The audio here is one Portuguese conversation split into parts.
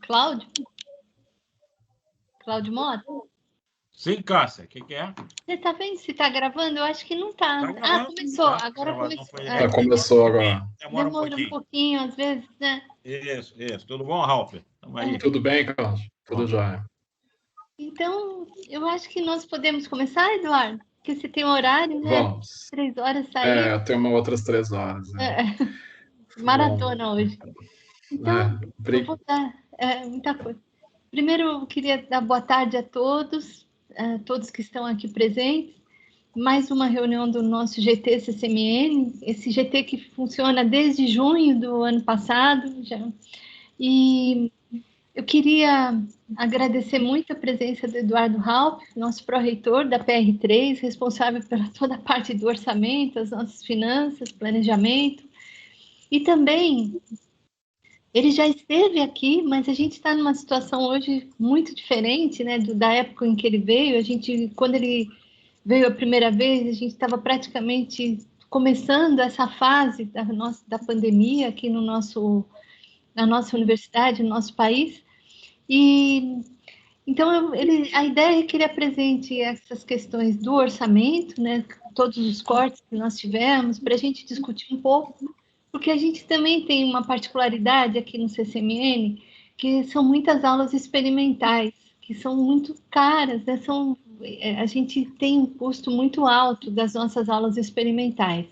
Cláudio? Cláudio Mota? Sim, Cássia, o que é? Você tá vendo se tá gravando? Eu acho que não tá. Tá gravando, Começou. tá Agora gravando, começou. Começou agora. Demora um pouquinho, às vezes, né? Isso. Tudo bom, Ralf? Tamo aí. Tudo bem, Carlos? Tudo jóia. Então, eu acho que nós podemos começar, Eduardo? Porque você tem um horário, né? Vamos. 3 horas sair. Eu tenho outras 3 horas. Né? Maratona hoje. Então, eu vou dar muita coisa. Primeiro, eu queria dar boa tarde a todos que estão aqui presentes. Mais uma reunião do nosso GT-CCMN, esse GT que funciona desde junho do ano passado. E eu queria agradecer muito a presença do Eduardo Raupp, nosso pró-reitor da PR3, responsável pela toda a parte do orçamento, as nossas finanças, planejamento. E também, ele já esteve aqui, mas a gente está numa situação hoje muito diferente, né, da época em que ele veio. Quando ele veio a primeira vez, a gente estava praticamente começando essa fase da pandemia aqui na nossa universidade, no nosso país. E então a ideia é que ele apresente essas questões do orçamento, né, todos os cortes que nós tivemos, para a gente discutir um pouco, porque a gente também tem uma particularidade aqui no CCMN, que são muitas aulas experimentais, que são muito caras, né? A gente tem um custo muito alto das nossas aulas experimentais,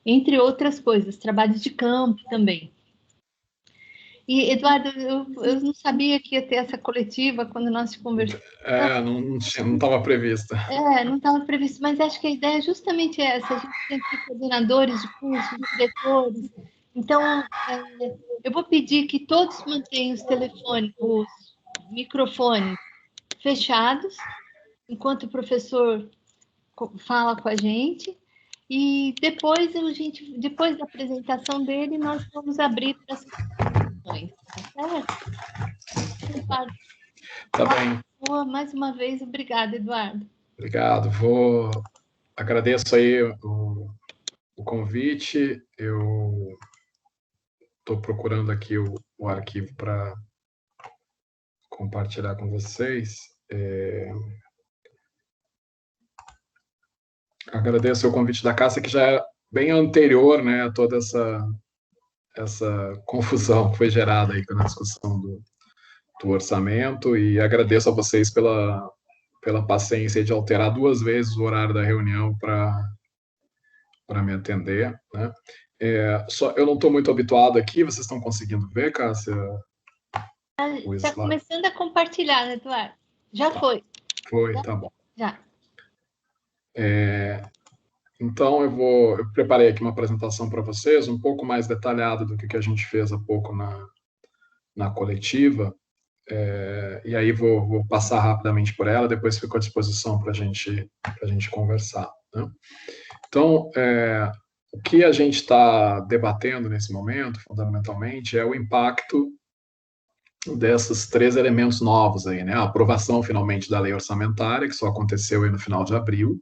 entre outras coisas, trabalhos de campo também. E, Eduardo, eu não sabia que ia ter essa coletiva quando nós conversamos. Não estava prevista. Não estava previsto, mas acho que a ideia é justamente essa. A gente tem aqui coordenadores de curso, diretores. Então, eu vou pedir que todos mantenham os microfones fechados, enquanto o professor fala com a gente. E depois da apresentação dele, nós vamos abrir para as questões, tá certo? Tá bem. Mais uma vez, obrigada, Eduardo. Obrigado. Agradeço aí o convite. Eu estou procurando aqui o arquivo para compartilhar com vocês. Agradeço o convite da Cássia, que já é bem anterior, né, a toda essa confusão que foi gerada aí na discussão do orçamento, e agradeço a vocês pela paciência de alterar 2 vezes o horário da reunião para me atender, né? Eu não estou muito habituado aqui, vocês estão conseguindo ver, Cássia? Está começando a compartilhar, né, Eduardo? Já foi. Tá bom. Já. Então, eu preparei aqui uma apresentação para vocês, um pouco mais detalhada do que a gente fez há pouco na coletiva, e aí vou passar rapidamente por ela, depois fico à disposição para a gente conversar, né? Então, o que a gente está debatendo nesse momento, fundamentalmente, é o impacto desses 3 elementos novos aí, né? A aprovação, finalmente, da lei orçamentária, que só aconteceu aí no final de abril,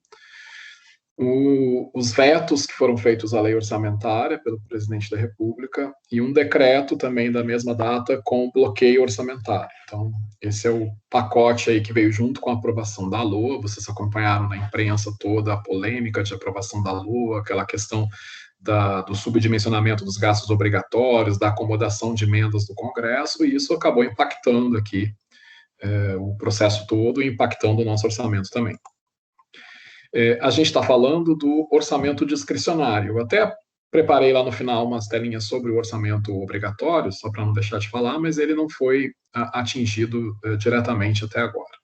os vetos que foram feitos à lei orçamentária pelo presidente da República e um decreto também da mesma data com bloqueio orçamentário. Então, esse é o pacote aí que veio junto com a aprovação da LOA. Vocês acompanharam na imprensa toda a polêmica de aprovação da LOA, aquela questão do subdimensionamento dos gastos obrigatórios, da acomodação de emendas do Congresso, e isso acabou impactando aqui o processo todo e impactando o nosso orçamento também. A gente está falando do orçamento discricionário. Eu até preparei lá no final umas telinhas sobre o orçamento obrigatório, só para não deixar de falar, mas ele não foi atingido diretamente até agora.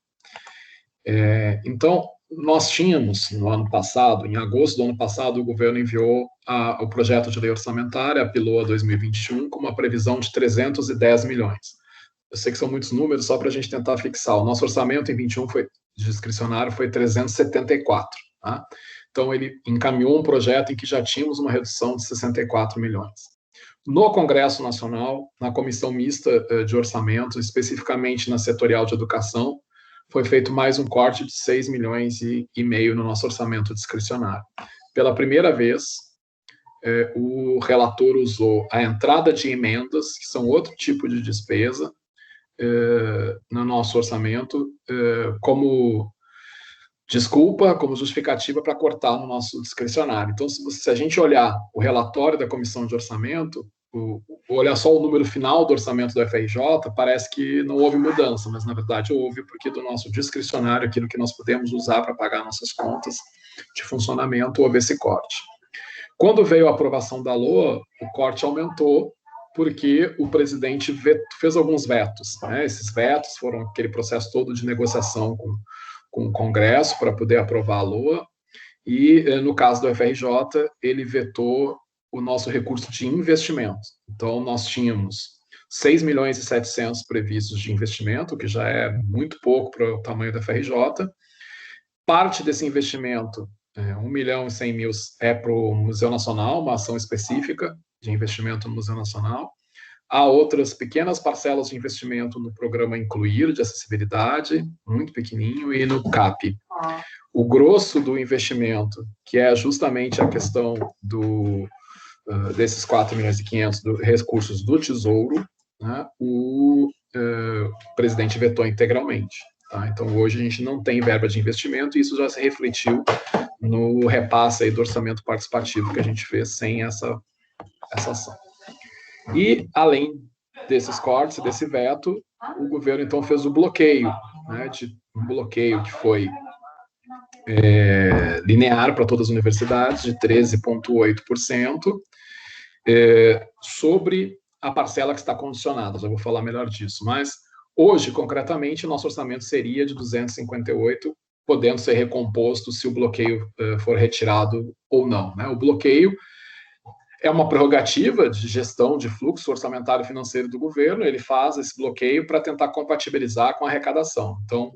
Então, nós tínhamos, no ano passado, em agosto do ano passado, o governo enviou o projeto de lei orçamentária, a PILOA 2021, com uma previsão de 310 milhões. Eu sei que são muitos números, só para a gente tentar fixar. O nosso orçamento em 21 discricionário foi 374. Tá? Então, ele encaminhou um projeto em que já tínhamos uma redução de 64 milhões. No Congresso Nacional, na Comissão Mista de Orçamento, especificamente na Setorial de Educação, foi feito mais um corte de 6 milhões e meio no nosso orçamento discricionário. Pela primeira vez, o relator usou a entrada de emendas, que são outro tipo de despesa, no nosso orçamento como desculpa, como justificativa para cortar no nosso discricionário. Então, se a gente olhar o relatório da Comissão de Orçamento, olhar só o número final do orçamento do FRJ, parece que não houve mudança, mas na verdade houve, porque do nosso discricionário, aquilo que nós podemos usar para pagar nossas contas de funcionamento, houve esse corte. Quando veio a aprovação da LOA, o corte aumentou, porque o presidente fez alguns vetos, né? Esses vetos foram aquele processo todo de negociação com o Congresso para poder aprovar a LOA, e no caso do FRJ, ele vetou o nosso recurso de investimento. Então, nós tínhamos 6 milhões e 700 previstos de investimento, que já é muito pouco para o tamanho da FRJ. Parte desse investimento, 1 milhão e 100 mil, é para o Museu Nacional, uma ação específica de investimento no Museu Nacional. Há outras pequenas parcelas de investimento no programa Incluir, de acessibilidade, muito pequenininho, e no CAP. O grosso do investimento, que é justamente a questão desses 4 milhões e 500 recursos do Tesouro, né, o presidente vetou integralmente. Tá? Então, hoje a gente não tem verba de investimento, e isso já se refletiu no repasse aí do orçamento participativo que a gente fez sem essa ação. E, além desses cortes, desse veto, o governo, então, fez o bloqueio, né, um bloqueio que foi linear para todas as universidades, de 13,8%, sobre a parcela que está condicionada. Já vou falar melhor disso. Mas, hoje, concretamente, o nosso orçamento seria de 258, podendo ser recomposto se o bloqueio for retirado ou não. Né? O bloqueio é uma prerrogativa de gestão de fluxo orçamentário e financeiro do governo, ele faz esse bloqueio para tentar compatibilizar com a arrecadação. Então,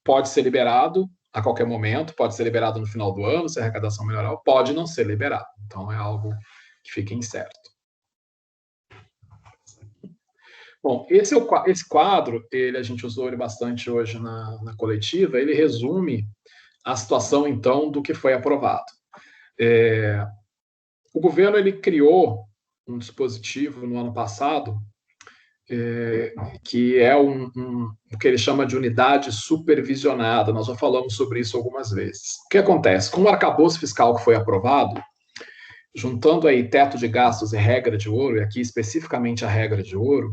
pode ser liberado a qualquer momento, pode ser liberado no final do ano, se a arrecadação melhorar, pode não ser liberado. Então, é algo que fica incerto. Bom, esse quadro, a gente usou ele bastante hoje na coletiva, ele resume a situação, então, do que foi aprovado. O governo ele criou um dispositivo no ano passado, que é o que ele chama de unidade supervisionada. Nós já falamos sobre isso algumas vezes. O que acontece? Com o arcabouço fiscal que foi aprovado, juntando aí teto de gastos e regra de ouro, e aqui especificamente a regra de ouro,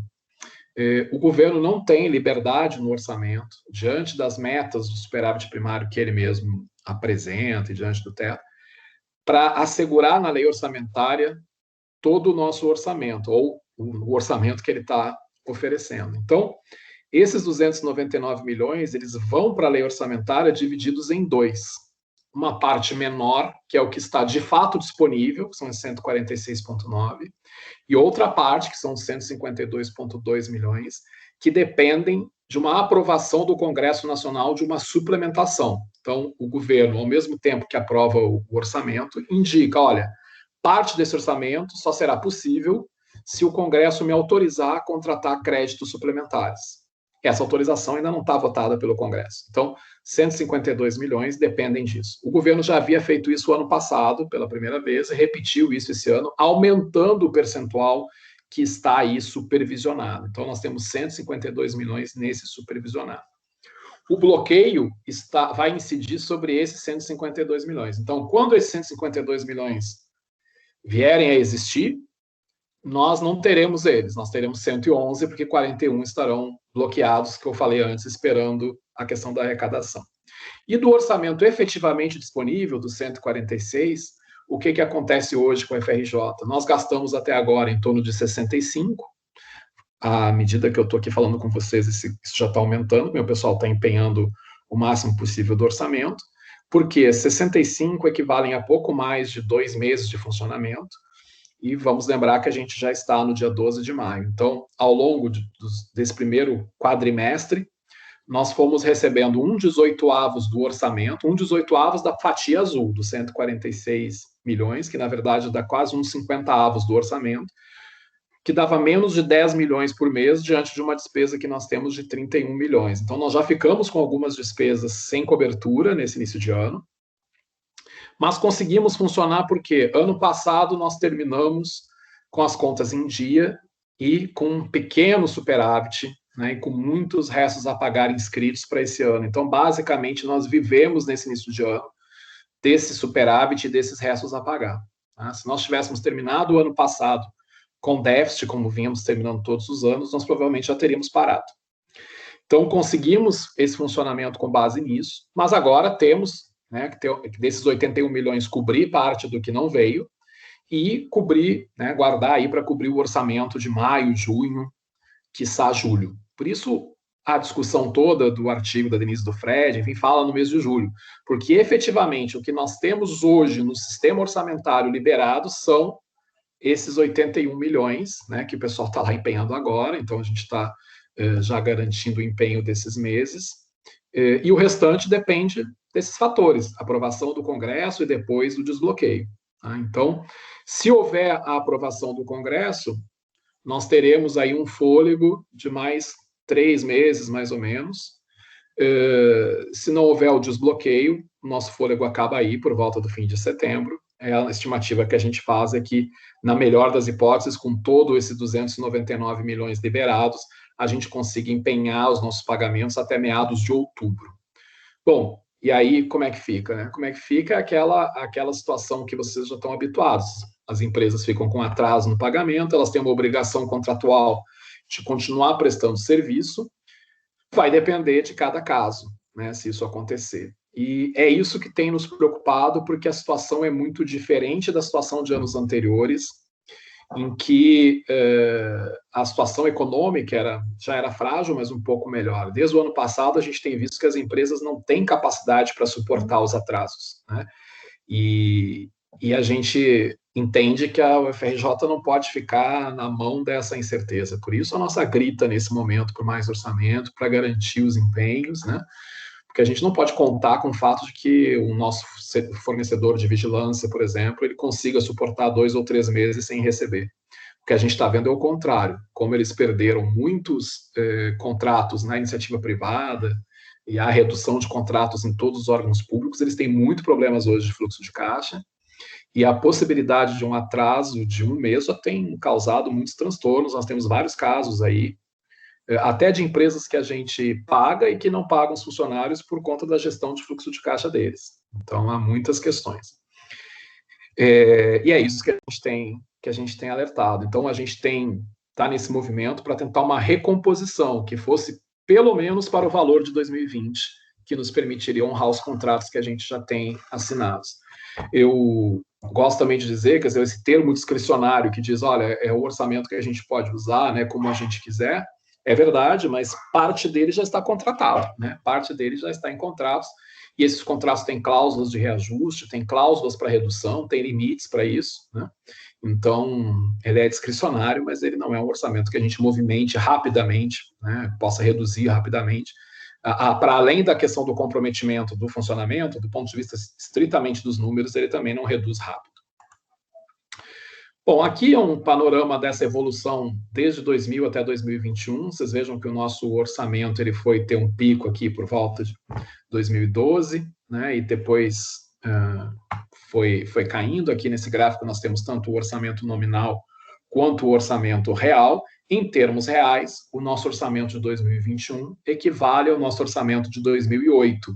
o governo não tem liberdade no orçamento, diante das metas do superávit primário que ele mesmo apresenta e diante do teto, para assegurar na lei orçamentária todo o nosso orçamento, ou o orçamento que ele está oferecendo. Então, esses 299 milhões, eles vão para a lei orçamentária divididos em dois. Uma parte menor, que é o que está de fato disponível, que são os 146,9, e outra parte, que são os 152,2 milhões, que dependem de uma aprovação do Congresso Nacional de uma suplementação. Então, o governo, ao mesmo tempo que aprova o orçamento, indica, olha, parte desse orçamento só será possível se o Congresso me autorizar a contratar créditos suplementares. Essa autorização ainda não está votada pelo Congresso. Então, 152 milhões dependem disso. O governo já havia feito isso ano passado, pela primeira vez, e repetiu isso esse ano, aumentando o percentual que está aí supervisionado. Então, nós temos 152 milhões nesse supervisionado. O bloqueio vai incidir sobre esses 152 milhões. Então, quando esses 152 milhões vierem a existir, nós não teremos eles, nós teremos 111, porque 41 estarão bloqueados, que eu falei antes, esperando a questão da arrecadação. E do orçamento efetivamente disponível, dos 146, o que acontece hoje com o FRJ? Nós gastamos até agora em torno de 65, à medida que eu estou aqui falando com vocês, isso já está aumentando, meu pessoal está empenhando o máximo possível do orçamento, porque 65 equivalem a pouco mais de 2 meses de funcionamento, e vamos lembrar que a gente já está no dia 12 de maio. Então, ao longo desse primeiro quadrimestre, nós fomos recebendo 1/18 do orçamento, 1/18 da fatia azul, dos 146 milhões, que na verdade dá quase 1/50 do orçamento, que dava menos de 10 milhões por mês, diante de uma despesa que nós temos de 31 milhões. Então, nós já ficamos com algumas despesas sem cobertura nesse início de ano, mas conseguimos funcionar porque ano passado nós terminamos com as contas em dia e com um pequeno superávit né, e com muitos restos a pagar inscritos para esse ano. Então, basicamente, nós vivemos nesse início de ano desse superávit e desses restos a pagar. Tá? Se nós tivéssemos terminado o ano passado com déficit, como vínhamos terminando todos os anos, nós provavelmente já teríamos parado. Então, conseguimos esse funcionamento com base nisso, mas agora temos, né, que desses 81 milhões cobrir parte do que não veio e cobrir, né, guardar aí para cobrir o orçamento de maio, junho, quiçá julho. Por isso, a discussão toda do artigo da Denise do Fred, enfim, fala no mês de julho, porque efetivamente o que nós temos hoje no sistema orçamentário liberado são esses 81 milhões, né, que o pessoal está lá empenhando agora, então a gente está já garantindo o empenho desses meses, e o restante depende desses fatores, aprovação do Congresso e depois do desbloqueio. Tá? Então, se houver a aprovação do Congresso, nós teremos aí um fôlego de mais 3 meses, mais ou menos. Se não houver o desbloqueio, o nosso fôlego acaba aí por volta do fim de setembro. A estimativa que a gente faz é que, na melhor das hipóteses, com todo esses 299 milhões liberados, a gente consiga empenhar os nossos pagamentos até meados de outubro. Bom, e aí como é que fica, né? Como é que fica aquela situação que vocês já estão habituados? As empresas ficam com atraso no pagamento, elas têm uma obrigação contratual de continuar prestando serviço, vai depender de cada caso, né, se isso acontecer. E é isso que tem nos preocupado, porque a situação é muito diferente da situação de anos anteriores, em que a situação econômica já era frágil, mas um pouco melhor. Desde o ano passado, a gente tem visto que as empresas não têm capacidade para suportar os atrasos, né? E a gente entende que a UFRJ não pode ficar na mão dessa incerteza. Por isso, a nossa grita nesse momento por mais orçamento, para garantir os empenhos, né? Porque a gente não pode contar com o fato de que o nosso fornecedor de vigilância, por exemplo, ele consiga suportar 2 ou 3 meses sem receber. O que a gente está vendo é o contrário. Como eles perderam muitos contratos na iniciativa privada e a redução de contratos em todos os órgãos públicos, eles têm muitos problemas hoje de fluxo de caixa, e a possibilidade de um atraso de 1 mês já tem causado muitos transtornos. Nós temos vários casos aí, até de empresas que a gente paga e que não pagam os funcionários por conta da gestão de fluxo de caixa deles. Então, há muitas questões. E é isso que a gente tem alertado. Então, a gente está nesse movimento para tentar uma recomposição que fosse pelo menos para o valor de 2020, que nos permitiria honrar os contratos que a gente já tem assinados. Eu gosto também de dizer, quer dizer, esse termo discricionário que diz, olha, é o orçamento que a gente pode usar, né, como a gente quiser, é verdade, mas parte dele já está contratado, né? Parte dele já está em contratos, e esses contratos têm cláusulas de reajuste, têm cláusulas para redução, tem limites para isso, né? Então, ele é discricionário, mas ele não é um orçamento que a gente movimente rapidamente, né? Possa reduzir rapidamente. Para além da questão do comprometimento do funcionamento, do ponto de vista estritamente dos números, ele também não reduz rápido. Bom, aqui é um panorama dessa evolução desde 2000 até 2021. Vocês vejam que o nosso orçamento ele foi ter um pico aqui por volta de 2012, né? E depois foi caindo. Aqui nesse gráfico nós temos tanto o orçamento nominal quanto o orçamento real. Em termos reais, o nosso orçamento de 2021 equivale ao nosso orçamento de 2008,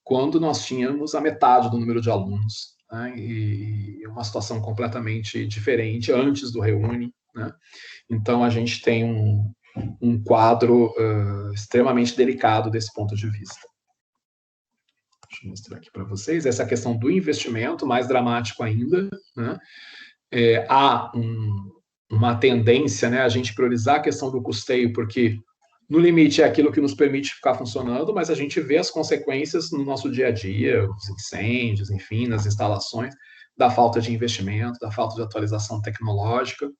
quando nós tínhamos a metade do número de alunos. Né, e uma situação completamente diferente antes do Reúne, né? Então, a gente tem um quadro extremamente delicado desse ponto de vista. Deixa eu mostrar aqui para vocês. Essa questão do investimento, mais dramático ainda, né? Há uma tendência, né, a gente priorizar a questão do custeio, porque no limite é aquilo que nos permite ficar funcionando, mas a gente vê as consequências no nosso dia a dia, os incêndios, enfim, nas instalações, da falta de investimento, da falta de atualização tecnológica.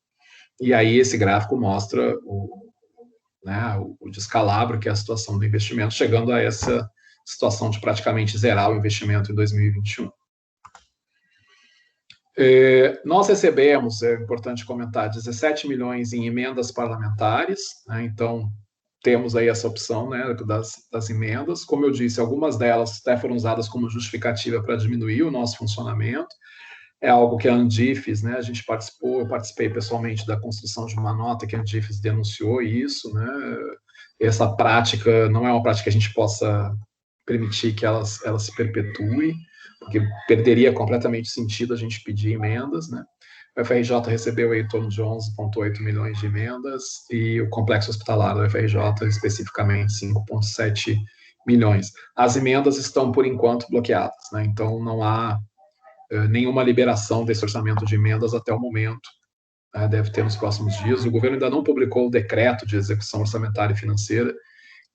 E aí esse gráfico mostra o descalabro que é a situação do investimento, chegando a essa situação de praticamente zerar o investimento em 2021. Nós recebemos, é importante comentar, 17 milhões em emendas parlamentares, né? Então, temos aí essa opção, né, das emendas. Como eu disse, algumas delas até foram usadas como justificativa para diminuir o nosso funcionamento. É algo que a Andifes, né, a gente participou, eu participei pessoalmente da construção de uma nota que a Andifes denunciou isso, né, essa prática não é uma prática que a gente possa permitir que ela se perpetue, porque perderia completamente sentido a gente pedir emendas, né? O FRJ recebeu em torno de 11,8 milhões de emendas e o complexo hospitalar do FRJ, especificamente, 5,7 milhões. As emendas estão, por enquanto, bloqueadas, né? Então, não há nenhuma liberação desse orçamento de emendas até o momento. Deve ter nos próximos dias. O governo ainda não publicou o decreto de execução orçamentária e financeira,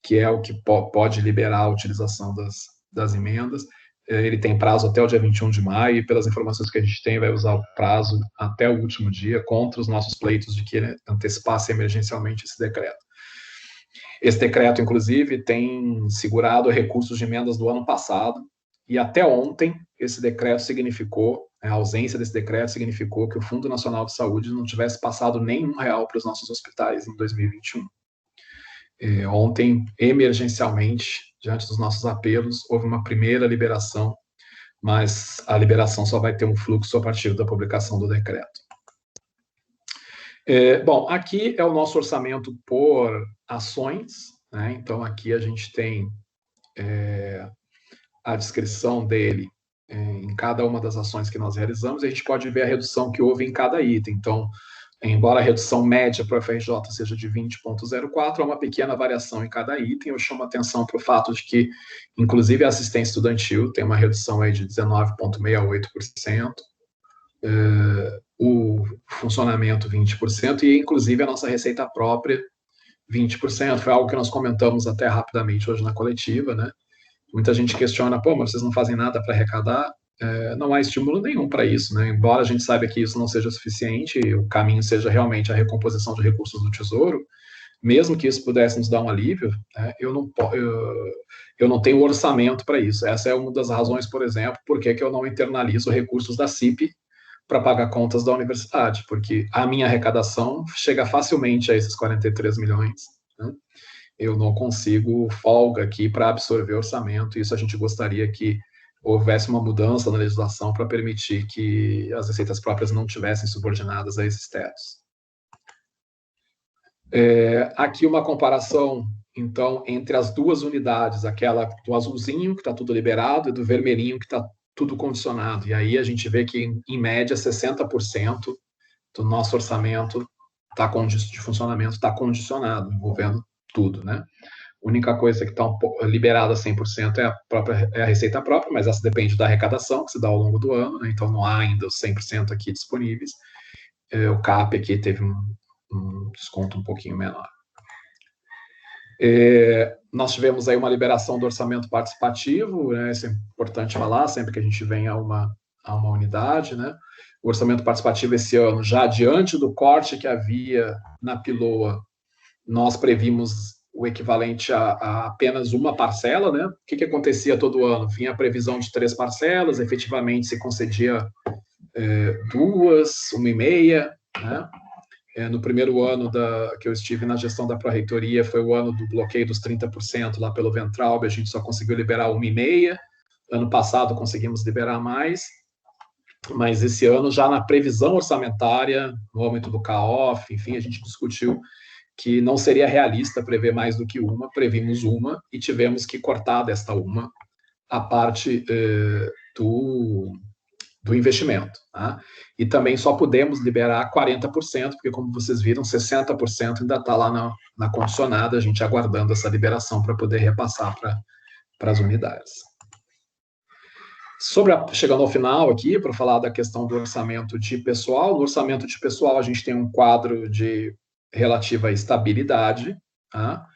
que é o que pode liberar a utilização das emendas. Ele tem prazo até o dia 21 de maio, e pelas informações que a gente tem, vai usar o prazo até o último dia, contra os nossos pleitos de que ele antecipasse emergencialmente esse decreto. Esse decreto, inclusive, tem segurado recursos de emendas do ano passado, e até ontem, esse decreto significou, a ausência desse decreto significou que o Fundo Nacional de Saúde não tivesse passado nenhum real para os nossos hospitais em 2021. Ontem, emergencialmente, diante dos nossos apelos, houve uma primeira liberação, mas a liberação só vai ter um fluxo a partir da publicação do decreto. Bom, aqui é o nosso orçamento por ações, né? Então, aqui a gente tem a descrição dele em cada uma das ações que nós realizamos, e a gente pode ver a redução que houve em cada item. Então, embora a redução média para o FRJ seja de 20,04, há uma pequena variação em cada item. Eu chamo a atenção para o fato de que, inclusive, a assistência estudantil tem uma redução aí de 19,68%, o funcionamento 20%, e, inclusive, a nossa receita própria 20%. Foi algo que nós comentamos até rapidamente hoje na coletiva, né? Muita gente questiona, pô, mas vocês não fazem nada para arrecadar? Não há estímulo nenhum para isso, né? Embora a gente saiba que isso não seja suficiente, o caminho seja realmente a recomposição de recursos do Tesouro, mesmo que isso pudesse nos dar um alívio, né, eu não tenho orçamento para isso. Essa é uma das razões, por exemplo, por que eu não internalizo recursos da CIP para pagar contas da universidade, porque a minha arrecadação chega facilmente a esses 43 milhões, né? Eu não consigo folga aqui para absorver orçamento, e isso a gente gostaria que houvesse uma mudança na legislação para permitir que as receitas próprias não tivessem subordinadas a esses tetos. Aqui uma comparação, então, entre as duas unidades, aquela do azulzinho, que está tudo liberado, e do vermelhinho, que está tudo condicionado. E aí a gente vê que, em média, 60% do nosso orçamento de funcionamento está condicionado, envolvendo tudo, né? A única coisa que está liberada 100% é a receita própria, mas essa depende da arrecadação que se dá ao longo do ano, né? Então não há ainda os 100% aqui disponíveis. O CAP aqui teve um desconto um pouquinho menor. Nós tivemos aí uma liberação do orçamento participativo, né? Isso é importante falar sempre que a gente vem a uma unidade, né? O orçamento participativo esse ano, já diante do corte que havia na PILOA, nós previmos o equivalente a apenas uma parcela, né? O que acontecia todo ano? Vinha a previsão de 3 parcelas, efetivamente se concedia 2, 1,5, né? No primeiro ano que eu estive na gestão da pró-reitoria, foi o ano do bloqueio dos 30% lá pelo Ventralb, a gente só conseguiu liberar 1,5. Ano passado conseguimos liberar mais, mas esse ano, já na previsão orçamentária, no aumento do CAOF, enfim, a gente discutiu que não seria realista prever mais do que uma, previmos uma, e tivemos que cortar desta uma a parte do investimento, tá? E também só pudemos liberar 40%, porque, como vocês viram, 60% ainda está lá na condicionada, a gente aguardando essa liberação para poder repassar para as unidades. Chegando ao final aqui, para falar da questão do orçamento de pessoal, no orçamento de pessoal a gente tem um quadro de relativa estabilidade, tá?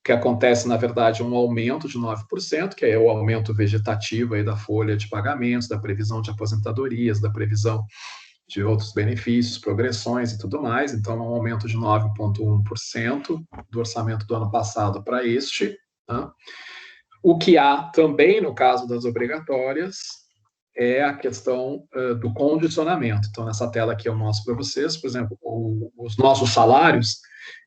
Que acontece, na verdade, um aumento de 9%, que é o aumento vegetativo aí da folha de pagamentos, da previsão de aposentadorias, da previsão de outros benefícios, progressões e tudo mais. Então, um aumento de 9,1% do orçamento do ano passado para este, tá? O que há também, no caso das obrigatórias, é a questão do condicionamento. Então, nessa tela aqui eu mostro para vocês, por exemplo, os nossos salários,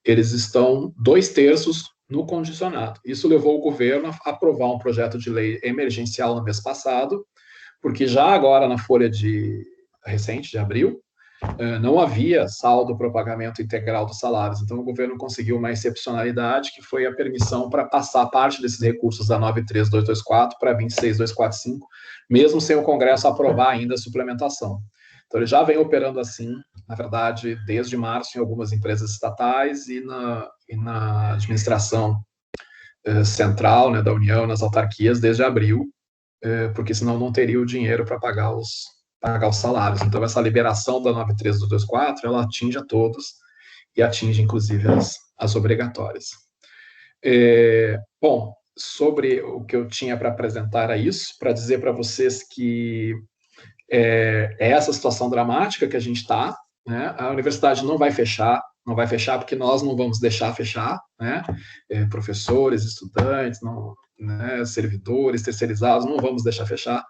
eles estão 2/3 no condicionado. Isso levou o governo a aprovar um projeto de lei emergencial no mês passado, porque já agora na folha recente, de abril, não havia saldo para o pagamento integral dos salários. Então, o governo conseguiu uma excepcionalidade, que foi a permissão para passar parte desses recursos da 93224 para 26245, mesmo sem o Congresso aprovar ainda a suplementação. Então, ele já vem operando assim, na verdade, desde março em algumas empresas estatais e na administração central, né, da União, nas autarquias, desde abril, porque senão não teria o dinheiro para pagar os salários. Então, essa liberação da 93224, ela atinge a todos e atinge, inclusive, as obrigatórias. Bom, sobre o que eu tinha para apresentar é isso, para dizer para vocês que é essa situação dramática que a gente está, né? A universidade não vai fechar porque nós não vamos deixar fechar, né? Professores, estudantes, né? Servidores, terceirizados, não vamos deixar fechar,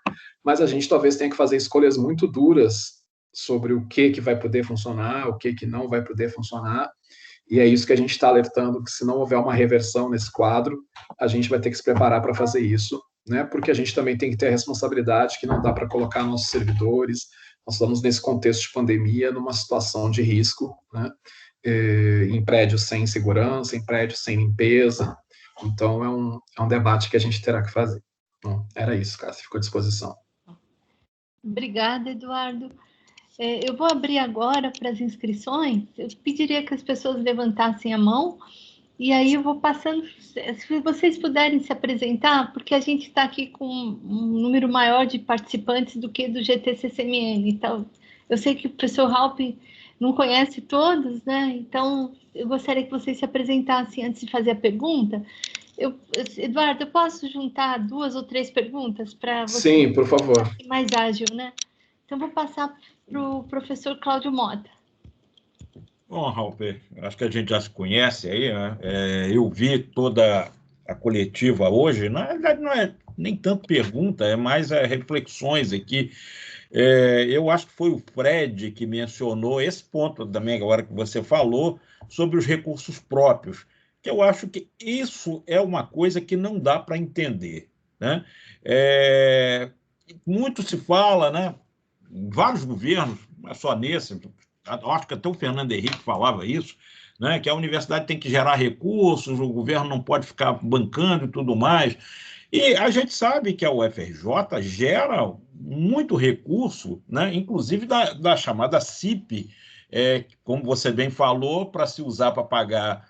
mas a gente talvez tenha que fazer escolhas muito duras sobre o que vai poder funcionar, o que não vai poder funcionar, e é isso que a gente está alertando, que se não houver uma reversão nesse quadro, a gente vai ter que se preparar para fazer isso, né? Porque a gente também tem que ter a responsabilidade que não dá para colocar nossos servidores, nós estamos nesse contexto de pandemia, numa situação de risco, né? Em prédios sem segurança, em prédios sem limpeza, então é um debate que a gente terá que fazer. Bom, era isso, Cássia, ficou à disposição. Obrigada, Eduardo. Eu vou abrir agora para as inscrições. Eu pediria que as pessoas levantassem a mão e aí eu vou passando. Se vocês puderem se apresentar, porque a gente está aqui com um número maior de participantes do que do GTCCMN. Então, eu sei que o professor Raup não conhece todos, né? Então, eu gostaria que vocês se apresentassem antes de fazer a pergunta. Eduardo, eu posso juntar 2 ou 3 perguntas para você? Sim, por favor. Mais ágil, né? Então, vou passar para o professor Cláudio Mota. Bom, Raup, acho que a gente já se conhece aí, né? Eu vi toda a coletiva hoje, na verdade não é nem tanto pergunta, é mais reflexões aqui. Eu acho que foi o Fred que mencionou esse ponto também, agora que você falou, sobre os recursos próprios, que eu acho que isso é uma coisa que não dá para entender, né? Muito se fala, né? Vários governos, não é só nesse, acho que até o Fernando Henrique falava isso, né, que a universidade tem que gerar recursos, o governo não pode ficar bancando e tudo mais. E a gente sabe que a UFRJ gera muito recurso, né, inclusive da chamada CIP, como você bem falou, para se usar para pagar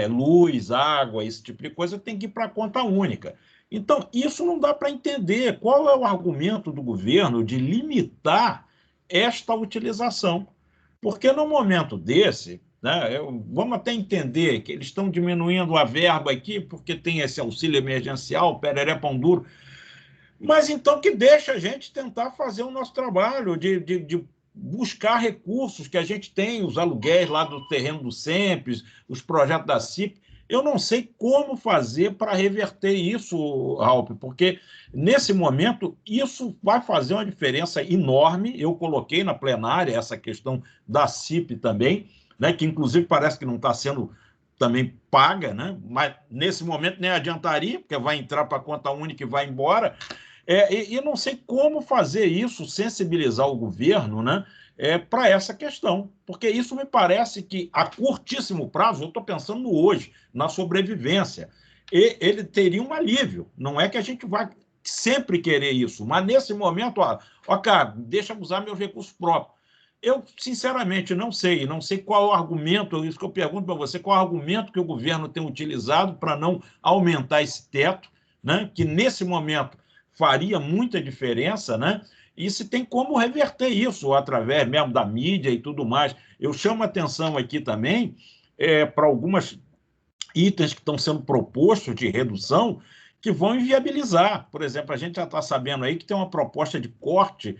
luz, água, esse tipo de coisa, tem que ir para a conta única. Então, isso não dá para entender. Qual é o argumento do governo de limitar esta utilização? Porque no momento desse, né, vamos até entender que eles estão diminuindo a verba aqui porque tem esse auxílio emergencial, pereré pão duro, mas então que deixa a gente tentar fazer o nosso trabalho de buscar recursos que a gente tem, os aluguéis lá do terreno do SEMPES, os projetos da CIP. Eu não sei como fazer para reverter isso, Raup, porque nesse momento isso vai fazer uma diferença enorme. Eu coloquei na plenária essa questão da CIP também, né, que inclusive parece que não está sendo também paga, né, mas nesse momento nem adiantaria, porque vai entrar para a conta única e vai embora. E não sei como fazer isso, sensibilizar o governo, né, para essa questão, porque isso me parece que a curtíssimo prazo, eu estou pensando no hoje, na sobrevivência, e ele teria um alívio. Não é que a gente vai sempre querer isso, mas nesse momento, cara, deixa eu usar meus recursos próprios. Eu, sinceramente, não sei qual é o argumento, isso que eu pergunto para você, qual é o argumento que o governo tem utilizado para não aumentar esse teto, né, que nesse momento faria muita diferença, né? E se tem como reverter isso através mesmo da mídia e tudo mais. Eu chamo a atenção aqui também para algumas itens que estão sendo propostos de redução que vão inviabilizar. Por exemplo, a gente já está sabendo aí que tem uma proposta de corte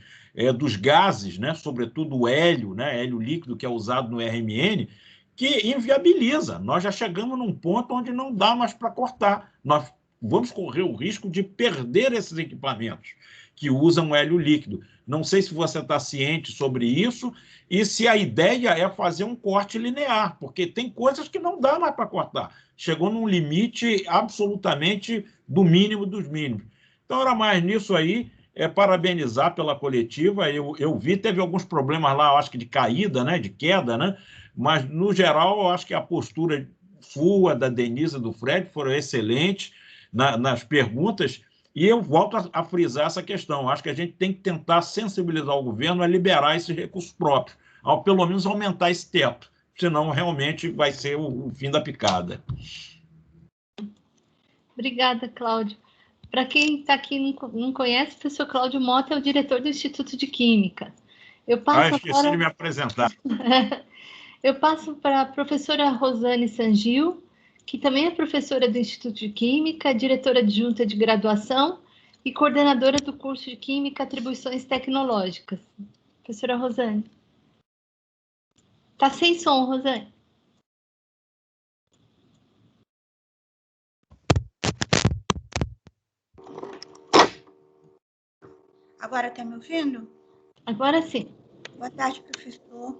dos gases, né? Sobretudo o hélio, né? Hélio líquido que é usado no RMN, que inviabiliza. Nós já chegamos num ponto onde não dá mais para cortar. Nós vamos correr o risco de perder esses equipamentos que usam hélio líquido. Não sei se você está ciente sobre isso e se a ideia é fazer um corte linear, porque tem coisas que não dá mais para cortar. Chegou num limite absolutamente do mínimo dos mínimos. Então, era mais nisso aí. parabenizar pela coletiva. Eu vi, teve alguns problemas lá, eu acho que de caída, né, de queda, né, mas, no geral, eu acho que a postura full da Denise e do Fred foram excelentes nas perguntas, e eu volto a frisar essa questão. Eu acho que a gente tem que tentar sensibilizar o governo a liberar esses recursos próprios, ao pelo menos aumentar esse teto, senão realmente vai ser o fim da picada. Obrigada, Cláudio. Para quem está aqui e não conhece, o professor Cláudio Mota é o diretor do Instituto de Química. Esqueci de me apresentar. Eu passo para a professora Rosane Sangil, que também é professora do Instituto de Química, diretora adjunta de graduação e coordenadora do curso de Química Atribuições Tecnológicas. Professora Rosane. Está sem som, Rosane. Agora está me ouvindo? Agora sim. Boa tarde, professor.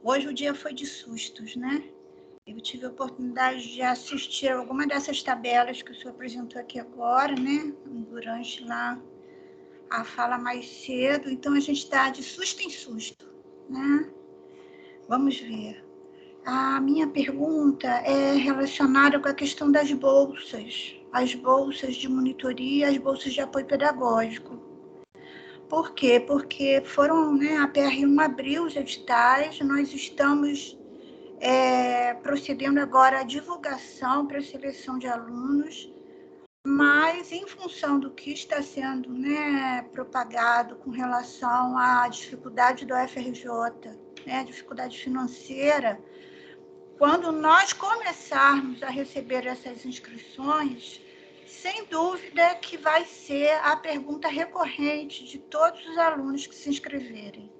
Hoje o dia foi de sustos, né? Eu tive a oportunidade de assistir alguma dessas tabelas que o senhor apresentou aqui agora, né? Durante lá a fala mais cedo. Então, a gente está de susto em susto, né? Vamos ver. A minha pergunta é relacionada com a questão das bolsas. As bolsas de monitoria, as bolsas de apoio pedagógico. Por quê? Porque foram, né, a PR1 abriu os editais, nós estamos procedendo agora à divulgação para a seleção de alunos, mas em função do que está sendo, né, propagado com relação à dificuldade do UFRJ, né, dificuldade financeira, quando nós começarmos a receber essas inscrições, sem dúvida que vai ser a pergunta recorrente de todos os alunos que se inscreverem.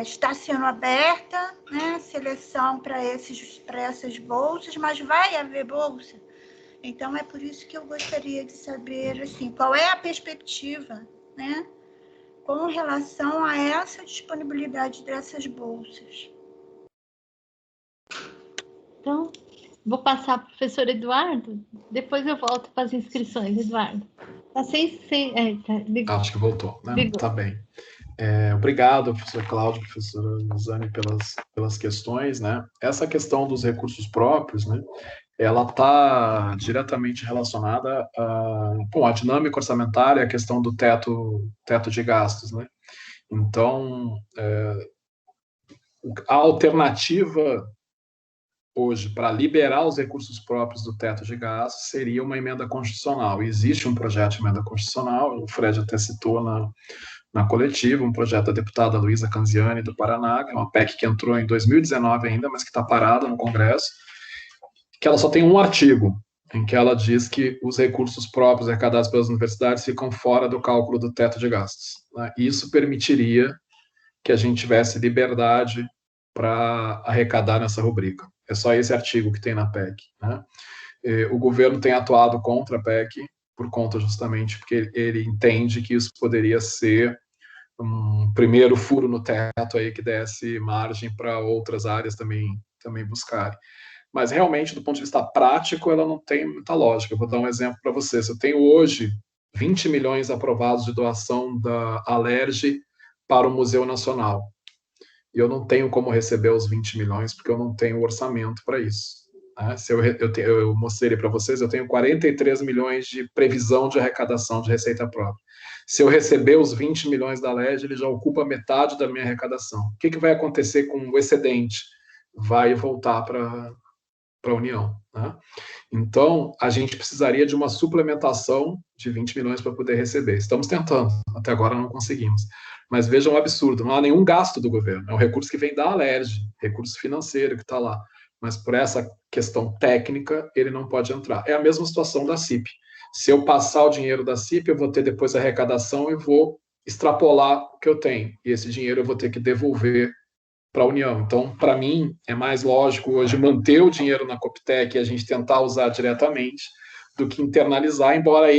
Está sendo aberta, né, seleção para essas bolsas, mas vai haver bolsa? Então, é por isso que eu gostaria de saber, assim, qual é a perspectiva, né, com relação a essa disponibilidade dessas bolsas. Então, vou passar para o professor Eduardo, depois eu volto para as inscrições, Eduardo. Tá Acho que voltou, né? Tá bem. Obrigado, professor Cláudio, professora Rosane, pelas questões, né? Essa questão dos recursos próprios, né? Ela está diretamente relacionada com a dinâmica orçamentária, a questão do teto de gastos, né? Então, a alternativa hoje para liberar os recursos próprios do teto de gastos seria uma emenda constitucional. E existe um projeto de emenda constitucional, o Fred até citou na coletiva, um projeto da deputada Luísa Canziani, do Paraná, que é uma PEC que entrou em 2019 ainda, mas que está parada no Congresso, que ela só tem um artigo, em que ela diz que os recursos próprios arrecadados pelas universidades ficam fora do cálculo do teto de gastos, né? Isso permitiria que a gente tivesse liberdade para arrecadar nessa rubrica. É só esse artigo que tem na PEC, né? O governo tem atuado contra a PEC, por conta justamente porque ele entende que isso poderia ser um primeiro furo no teto aí que desse margem para outras áreas também buscarem. Mas realmente, do ponto de vista prático, ela não tem muita lógica. Eu vou dar um exemplo para vocês. Eu tenho hoje 20 milhões aprovados de doação da Alerj para o Museu Nacional. E eu não tenho como receber os 20 milhões, porque eu não tenho orçamento para isso. Né? Se eu mostrei para vocês, eu tenho 43 milhões de previsão de arrecadação de receita própria. Se eu receber os 20 milhões da Alerj, ele já ocupa metade da minha arrecadação. O que vai acontecer com o excedente? Vai voltar para a União. Né? Então, a gente precisaria de uma suplementação de 20 milhões para poder receber. Estamos tentando, até agora não conseguimos. Mas vejam o absurdo, não há nenhum gasto do governo, é um recurso que vem da Alerj, recurso financeiro que está lá. Mas por essa questão técnica, ele não pode entrar. É a mesma situação da CIP. Se eu passar o dinheiro da CIP, eu vou ter depois a arrecadação e vou extrapolar o que eu tenho. E esse dinheiro eu vou ter que devolver para a União. Então, para mim, é mais lógico hoje manter o dinheiro na Coptec e a gente tentar usar diretamente do que internalizar, embora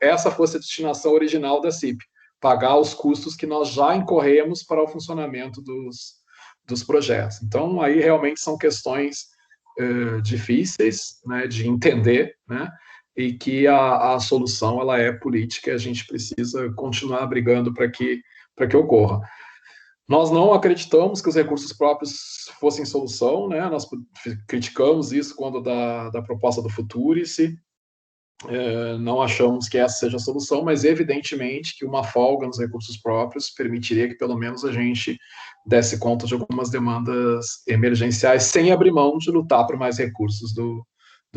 essa fosse a destinação original da CIP, pagar os custos que nós já incorremos para o funcionamento dos projetos. Então, aí realmente são questões difíceis, né, de entender, né? e que a solução ela é política e a gente precisa continuar brigando para que ocorra. Nós não acreditamos que os recursos próprios fossem solução, né? Nós criticamos isso quando da proposta do Futurice, não achamos que essa seja a solução, mas evidentemente que uma folga nos recursos próprios permitiria que pelo menos a gente desse conta de algumas demandas emergenciais sem abrir mão de lutar por mais recursos do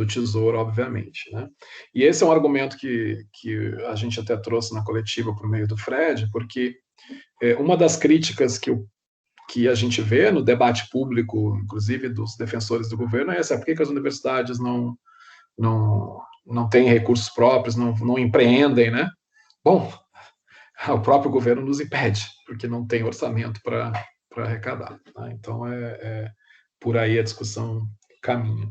Tesouro, obviamente, né? E esse é um argumento que a gente até trouxe na coletiva por meio do Fred, porque uma das críticas que a gente vê no debate público, inclusive dos defensores do governo, é essa: por que as universidades não têm recursos próprios, não empreendem, né? Bom, o próprio governo nos impede, porque não tem orçamento para arrecadar. Tá? Então, por aí a discussão caminha.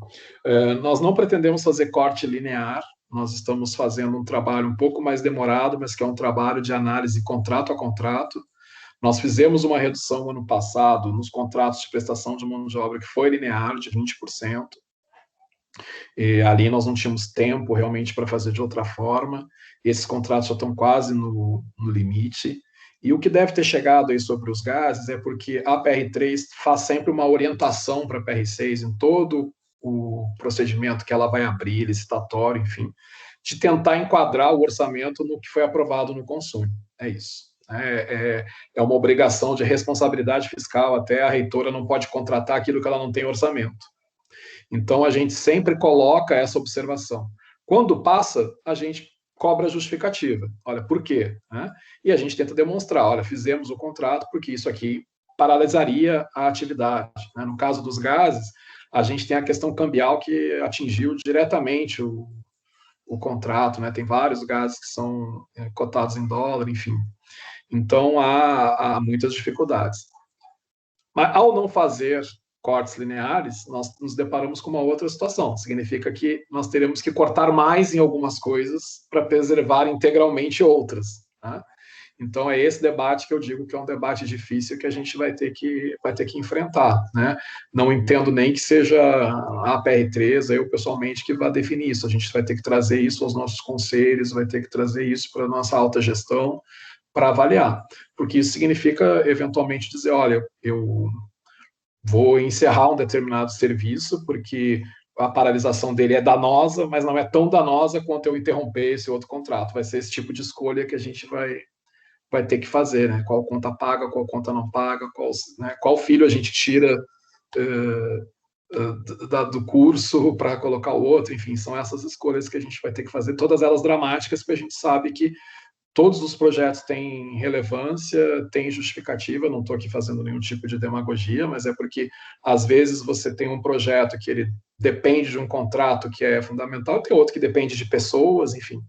Nós não pretendemos fazer corte linear, nós estamos fazendo um trabalho um pouco mais demorado, mas que é um trabalho de análise contrato a contrato. Nós fizemos uma redução ano passado nos contratos de prestação de mão de obra que foi linear, de 20%. E ali nós não tínhamos tempo realmente para fazer de outra forma. Esses contratos já estão quase no limite. E o que deve ter chegado aí sobre os gases é porque a PR3 faz sempre uma orientação para a PR6 em todo o procedimento que ela vai abrir, licitatório, enfim, de tentar enquadrar o orçamento no que foi aprovado no consumo. É isso. É uma obrigação de responsabilidade fiscal, até a reitora não pode contratar aquilo que ela não tem orçamento. Então, a gente sempre coloca essa observação. Quando passa, a gente cobra justificativa. Olha, por quê? E a gente tenta demonstrar, olha, fizemos o contrato porque isso aqui paralisaria a atividade. No caso dos gases, a gente tem a questão cambial que atingiu diretamente o contrato, né? Tem vários gases que são cotados em dólar, enfim. Então, há muitas dificuldades. Mas, ao não fazer cortes lineares, nós nos deparamos com uma outra situação. Significa que nós teremos que cortar mais em algumas coisas para preservar integralmente outras. Né? Então, é esse debate que eu digo que é um debate difícil que a gente vai ter que enfrentar. Né? Não entendo nem que seja a PR3, eu pessoalmente, que vai definir isso. A gente vai ter que trazer isso aos nossos conselhos, vai ter que trazer isso para a nossa alta gestão, para avaliar. Porque isso significa, eventualmente, dizer, olha, eu vou encerrar um determinado serviço, porque a paralisação dele é danosa, mas não é tão danosa quanto eu interromper esse outro contrato. Vai ser esse tipo de escolha que a gente vai ter que fazer, né? Qual conta paga, qual conta não paga, qual filho a gente tira do curso para colocar o outro, enfim, são essas escolhas que a gente vai ter que fazer, todas elas dramáticas, porque a gente sabe que todos os projetos têm relevância, têm justificativa, não estou aqui fazendo nenhum tipo de demagogia, mas é porque, às vezes, você tem um projeto que ele depende de um contrato que é fundamental, tem outro que depende de pessoas, enfim.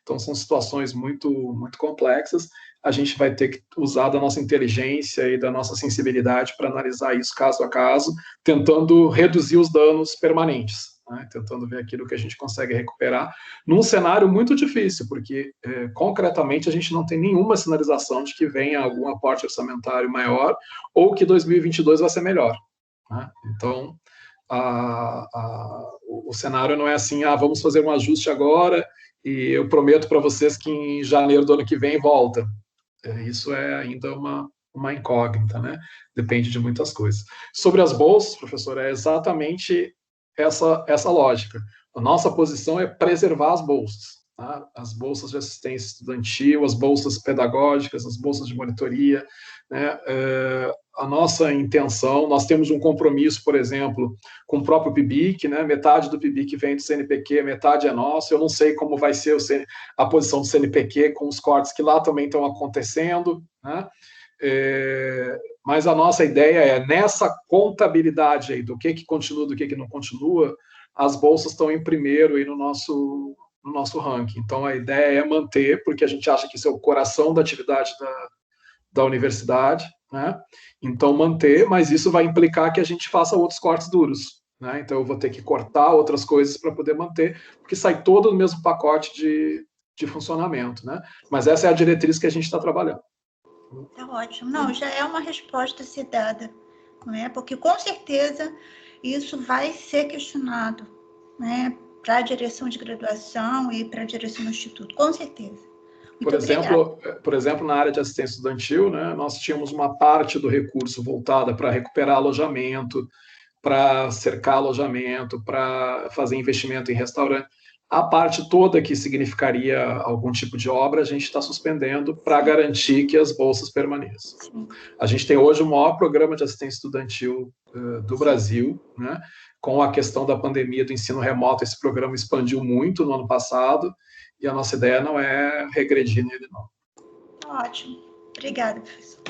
Então, são situações muito, muito complexas. A gente vai ter que usar da nossa inteligência e da nossa sensibilidade para analisar isso caso a caso, tentando reduzir os danos permanentes. Né, tentando ver aquilo que a gente consegue recuperar, num cenário muito difícil, porque, concretamente, a gente não tem nenhuma sinalização de que venha algum aporte orçamentário maior ou que 2022 vai ser melhor. Né? Então, o cenário não é assim, vamos fazer um ajuste agora e eu prometo para vocês que em janeiro do ano que vem volta. Isso é ainda uma incógnita, né? Depende de muitas coisas. Sobre as bolsas, professor, é exatamente essa lógica. A nossa posição é preservar as bolsas. Tá? As bolsas de assistência estudantil, as bolsas pedagógicas, as bolsas de monitoria. Né? A nossa intenção, nós temos um compromisso, por exemplo, com o próprio PIBIC, né? Metade do PIBIC vem do CNPq, metade é nosso. Eu não sei como vai ser a posição do CNPq com os cortes que lá também estão acontecendo, né? Mas a nossa ideia é, nessa contabilidade aí do que continua, do que não continua, as bolsas estão em primeiro aí no nosso ranking. Então, a ideia é manter, porque a gente acha que isso é o coração da atividade da universidade, né? Então, manter, mas isso vai implicar que a gente faça outros cortes duros. Né? Então, eu vou ter que cortar outras coisas para poder manter, porque sai todo no mesmo pacote de funcionamento. Né? Mas essa é a diretriz que a gente está trabalhando. Tá ótimo. Não, já é uma resposta a ser dada, não é? Porque, com certeza, isso vai ser questionado, né? para a direção de graduação e para a direção do Instituto, com certeza. Por exemplo, na área de assistência estudantil, né, nós tínhamos uma parte do recurso voltada para recuperar alojamento, para cercar alojamento, para fazer investimento em restaurante. A parte toda que significaria algum tipo de obra, a gente está suspendendo para garantir que as bolsas permaneçam. Sim. A gente tem hoje o maior programa de assistência estudantil do Brasil, né? Com a questão da pandemia do ensino remoto, esse programa expandiu muito no ano passado, e a nossa ideia não é regredir nele, não. Ótimo. Obrigada, professor.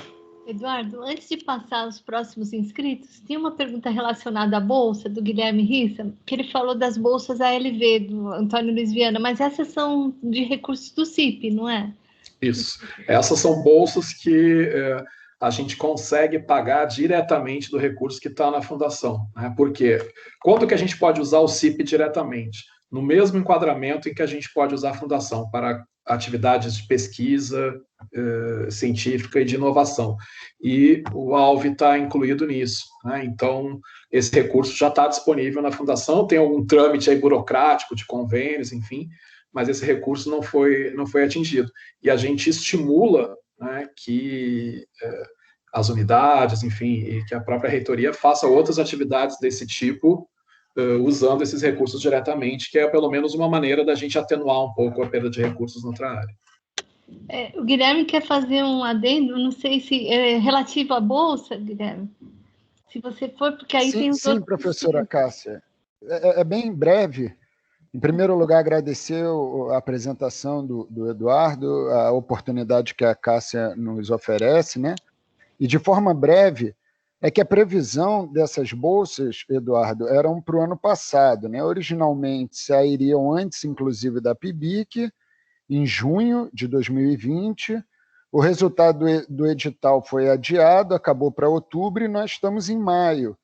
Eduardo, antes de passar aos próximos inscritos, tem uma pergunta relacionada à bolsa do Guilherme Rissa, que ele falou das bolsas ALV, do Antônio Luiz Viana, mas essas são de recursos do CIP, não é? Isso. Essas são bolsas que a gente consegue pagar diretamente do recurso que está na fundação, né? Por quê? Quando que a gente pode usar o CIP diretamente? No mesmo enquadramento em que a gente pode usar a fundação para atividades de pesquisa científica e de inovação. E o ALV está incluído nisso, né? Então, esse recurso já está disponível na fundação, tem algum trâmite aí burocrático de convênios, enfim, mas esse recurso não foi atingido. E a gente estimula, né, que as unidades, enfim, e que a própria reitoria faça outras atividades desse tipo, usando esses recursos diretamente, que é pelo menos uma maneira da gente atenuar um pouco a perda de recursos noutra área. O Guilherme quer fazer um adendo, não sei se é relativo à bolsa, Guilherme. Se você for, porque aí tem os outros... Sim, professora Cássia. É bem breve. Em primeiro lugar, agradecer a apresentação do Eduardo, a oportunidade que a Cássia nos oferece, né? E de forma breve, é que a previsão dessas bolsas, Eduardo, eram para o ano passado, né? Originalmente sairiam antes, inclusive, da PIBIC, em junho de 2020. O resultado do edital foi adiado, acabou para outubro e nós estamos em maio.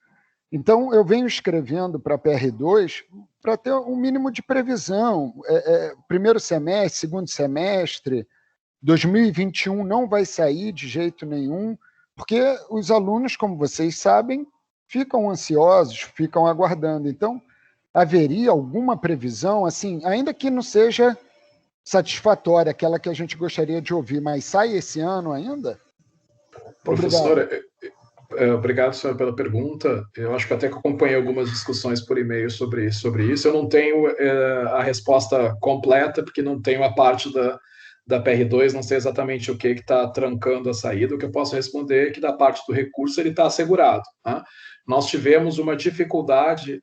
Então, eu venho escrevendo para a PR2 para ter um mínimo de previsão. Primeiro semestre, segundo semestre, 2021 não vai sair de jeito nenhum, porque os alunos, como vocês sabem, ficam ansiosos, ficam aguardando. Então, haveria alguma previsão, assim, ainda que não seja satisfatória, aquela que a gente gostaria de ouvir, mas sai esse ano ainda? Professora, obrigado, senhora, pela pergunta. Eu acho que até que acompanhei algumas discussões por e-mail sobre isso. Eu não tenho a resposta completa, porque não tenho a parte da PR2, não sei exatamente o que está trancando a saída. O que eu posso responder é que da parte do recurso ele está assegurado, tá? Nós tivemos uma dificuldade,